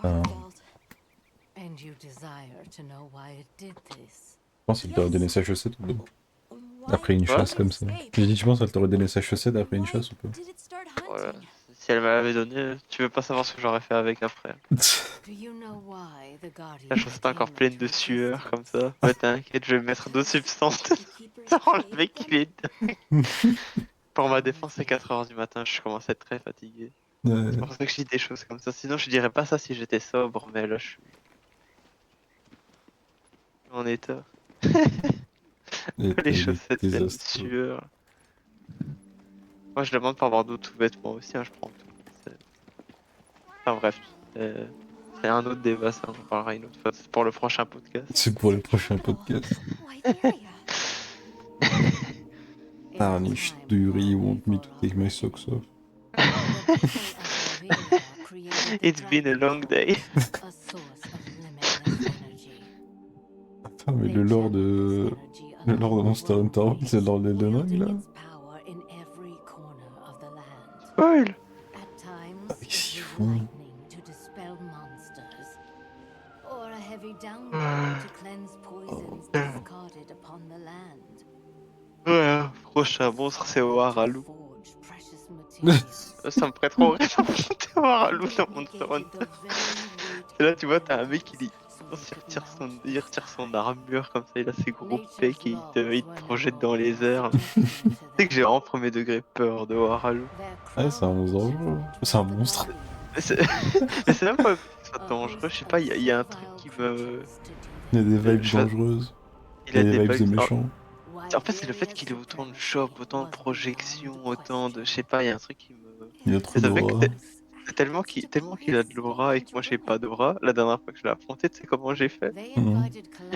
Ah. Archibald. And you desire to know why it did this. Je pense qu'elle t'aurait donné sa chaussette ou pas Why après une Quoi chasse comme ça. J'ai dit, tu penses qu'elle t'aurait donné sa chaussette après une chasse ou pas did it start Voilà. hunting? Si elle me l'avait donné, tu veux pas savoir ce que j'aurais fait avec après. Do you know why the Guardian La chaussette encore came pleine into de sueur comme existence? ça. Ouais t'inquiète, je vais mettre d'autres substances. The keepers Genre le hated mec them? il est... Pour ma défense c'est 4h du matin, je commence à être très fatigué. Ouais. C'est pour ça que je dis des choses comme ça. Sinon je dirais pas ça si j'étais sobre, mais là je suis en état. Les chaussettes pleines de désastreux. sueur. Moi je demande pour avoir d'autres vêtements aussi, hein, je prends tout. Enfin bref, c'est un autre débat, ça, on en parlera une autre fois. C'est pour le prochain podcast. C'est pour le prochain podcast. White area. Tarnished, do you really want me to take my socks off? It's been a long day. Attends, mais le lore de Monster Hunter, c'est le lore d'Elden Ring, là? Spoil. Qu'est-ce qu'ils font? Ouais, prochain monstre c'est Oaralu. Ça me ferait trop rire d'affronter Oaralu dans Monster Hunter. Et là tu vois, t'as un mec il retire son armure comme ça, il a ses gros pecs et il te projette dans les airs. Tu sais que j'ai vraiment premier degré peur de Oaralu. Ouais, c'est un monstre dangereux. C'est un monstre. Mais c'est mais c'est même pas qu'il soit dangereux, je sais pas, il y a un truc qui me... Il y a des vibes Je- dangereuses. Il Il y a a des des vibes de bugs. méchants. En fait, c'est le fait qu'il ait autant de shop, autant de projections, autant de... Je sais pas, il y a un truc qui me... Il y a trop Et ce mec, d'aura. tellement qu'il a de l'aura et que moi j'ai pas d'aura, la dernière fois que je l'ai affronté, tu sais comment j'ai fait?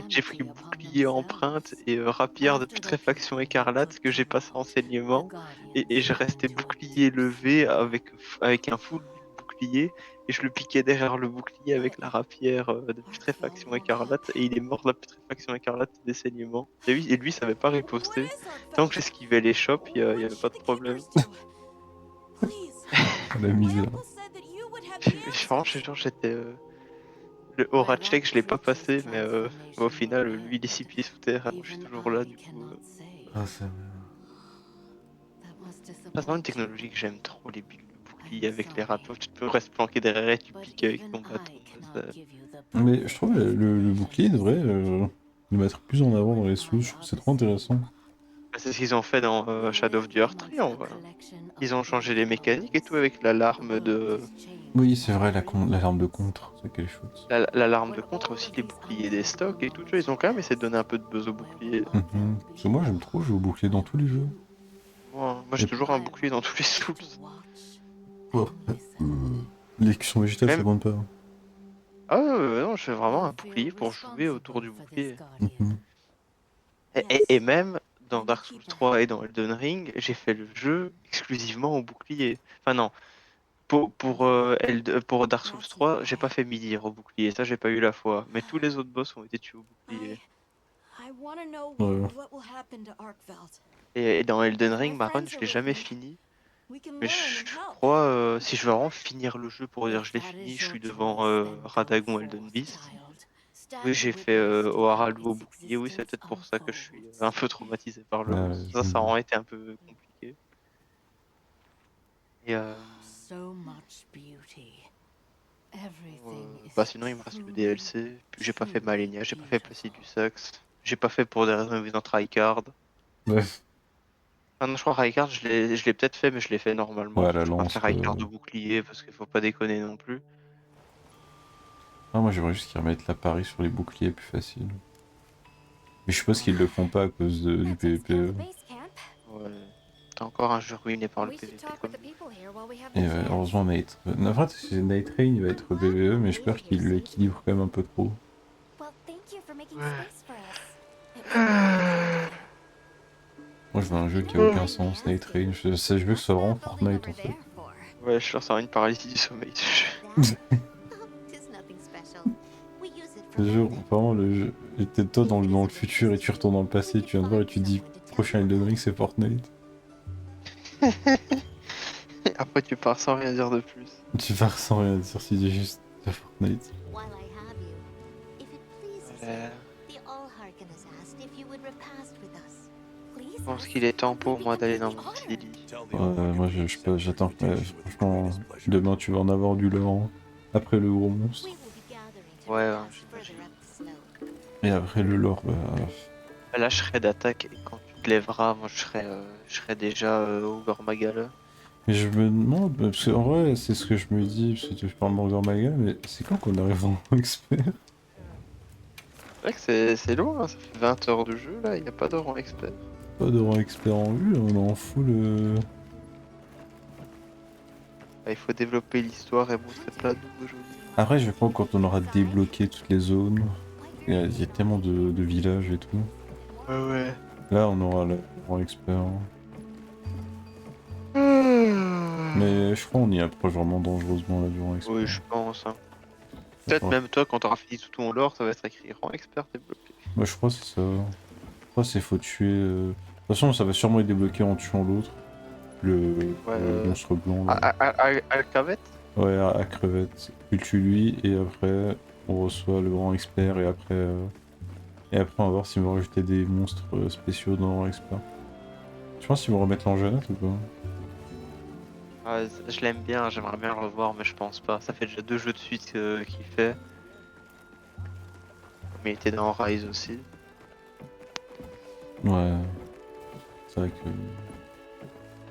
J'ai pris bouclier empreinte et rapière de putréfaction écarlate que j'ai passé en saignement et je restais bouclier levé avec un full bouclier et je le piquais derrière le bouclier avec la rapière de putréfaction écarlate et il est mort de la putréfaction écarlate et des saignements. Et lui, il savait pas riposter. Tant que j'esquivais les chops, il y avait pas de problème. La misère. Franchement, je te jure, j'étais... Le aura check, je l'ai pas passé, mais au final, lui, il est 6 pieds sous terre, alors je suis toujours là, du coup... Ah, ça C'est vraiment une technologie que j'aime trop, les builds de bouclier avec les râteaux. Tu peux rester planqué derrière et tu piques avec ton bâton. Mais je trouve le bouclier devrait le mettre plus en avant dans les sous. Je trouve que c'est trop intéressant. C'est ce qu'ils ont fait dans Shadow of the Earth Triangle. Voilà. Ils ont changé les mécaniques et tout avec l'alarme de... Oui, c'est vrai, l'alarme de contre, c'est qu'elle est chouette. L'alarme de contre, aussi les boucliers des stocks et tout. Tu vois, ils ont quand même essayé de donner un peu de buzz au bouclier. Parce que moi, j'aime trop jouer au bouclier dans tous les jeux. Moi j'ai toujours un bouclier dans tous les souls. L'écusson végétale, ça Même- compte pas. Ah non, je fais vraiment un bouclier pour jouer autour du bouclier. Mhm. Et même dans Dark Souls 3 et dans Elden Ring, j'ai fait le jeu exclusivement au bouclier. Enfin non, pour Dark Souls 3, j'ai pas fait Midir au bouclier, ça j'ai pas eu la foi. Mais tous les autres boss ont été tués au bouclier. I want to know Ouais. what will happen to Arkveld. Et dans Elden Ring, My ma run, friends je are l'ai with jamais me. fini. We can Mais learn and je help. crois, si je veux vraiment finir le jeu pour dire je l'ai If that fini, is je your suis devant choice, then go Radagon Elden forth, Beast. child. Oui, Stand j'ai fait witness to Oharalou how au its bouclier, oui, c'est existence peut-être pour ça que je suis unfolds. un peu traumatisé par le Ah, boss. je Ça me a doute. été un peu compliqué. Et So much beauty. Everything is bah sinon il me reste le DLC, puis j'ai pas fait Malenia, j'ai pas fait Placidus Axe, j'ai pas fait pour des raisons évidentes Rykard. Ouais. Ah non, je crois Rykard, je l'ai peut-être fait, mais je l'ai fait normalement. Ouais, Parce que la je vais pas lance, faire Rykard au bouclier, parce qu'il faut pas déconner non plus. Ah, moi j'aimerais juste qu'ils remettent l'appareil sur les boucliers plus facile. Mais je suppose qu'ils le font pas à cause du Let's explore PvP. the base camp. Ouais. T'as encore un jeu ruiné par le We should PvP talk comme with the people here while we have Et the chance. heureusement Night... En fait, Night Rain il va être PvE, mais j'ai peur qu'il l'équilibre quand même un peu trop. Well, thank you for making Ouais. space for us. It was very kind of you. Moi je veux un jeu qui a aucun sens, Night Rain. Je veux que ce soit vraiment Fortnite en fait. Ouais, je sens une paralysie du sommeil. ce jeu. Tis nothing special. We use it Je for te jure, learning. vraiment, le jeu... T'es toi dans le futur et tu retournes dans le passé, tu viens de voir et tu te dis prochain Elden Ring c'est Fortnite. Après, tu pars sans rien dire de plus. Tu vas sans rien dire si tu dis juste Fortnite. While I have you, if it pleases Euh, you, the Allharkin has asked if you would repast with us. Please je pense ask, qu'il est temps and pour we'd be moi d'aller dans completely mon petit honored. lit. Tell the Ouais, All-Harkin moi we je sais accept pas, his j'attends. invitation with the Franchement, greatest pleasure. demain tu vas en avoir du lore. Après le gros monstre. We will be gathering to Ouais, repast j'imagine. further up the slope. Et après le lore, bah. Là, je serai d'attaque et quand tu te lèveras, moi, je serai déjà au Gormagal. Mais je me demande, parce qu'en vrai, c'est ce que je me dis, parce que tu parles de Burger Maga, mais c'est quand qu'on arrive en expert? C'est vrai que c'est loin, hein, ça fait 20 heures de jeu là, il n'y a pas de rang expert. Pas de rang expert en vue, on est en full. Ah, il faut développer l'histoire et montrer plein de nouveaux jeux. Après, je crois que quand on aura débloqué toutes les zones, il y a tellement de villages et tout. Ouais, ouais. Là, on aura le rang expert. Mais je crois qu'on y approche vraiment dangereusement là du rang expert. Oui, je pense. Hein. Peut-être Ouais. même toi, quand t'auras fini tout ton lore, ça va être écrit rang expert développé. Moi, je crois que c'est ça. Je crois que c'est faut tuer. De toute façon, ça va sûrement être débloqué en tuant l'autre. Le monstre blanc. Là. Alcavet. Ouais, à crevette. Tu le tues lui et après on reçoit le rang expert et après on va voir s'ils vont rajouter des monstres spéciaux dans le rang expert. Je pense qu'ils vont remettre l'enjeunette ou pas? Ah, je l'aime bien, j'aimerais bien le revoir, mais je pense pas. Ça fait déjà 2 jeux de suite qu'il fait. Mais il était dans Rise aussi. Ouais. C'est vrai que.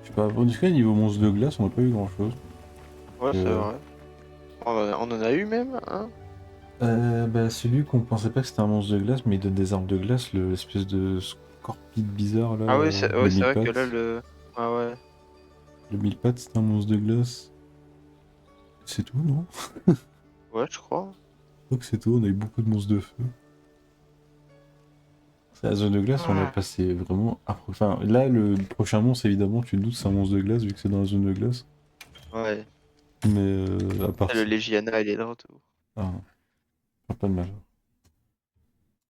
Je sais pas, en tout cas niveau monstre de glace on n'a pas eu grand chose. Ouais, c'est vrai. On en a eu même, hein. Bah celui qu'on pensait pas que c'était un monstre de glace mais il donne des armes de glace, l'espèce de scorpide bizarre là. Ah oui, c'est le vrai mille que pattes. là, le... Ah ouais. Le mille pattes c'est un monstre de glace. C'est tout non? Ouais, je crois. Je crois que c'est tout, on a eu beaucoup de monstres de feu. C'est la zone de glace, on a passé vraiment... Enfin, là, le prochain monstre, évidemment, tu te doutes, c'est un monstre de glace, vu que c'est dans la zone de glace. Ouais. Mais à part Le ça... Legiana, il est de retour. Ah non. Pas de mal.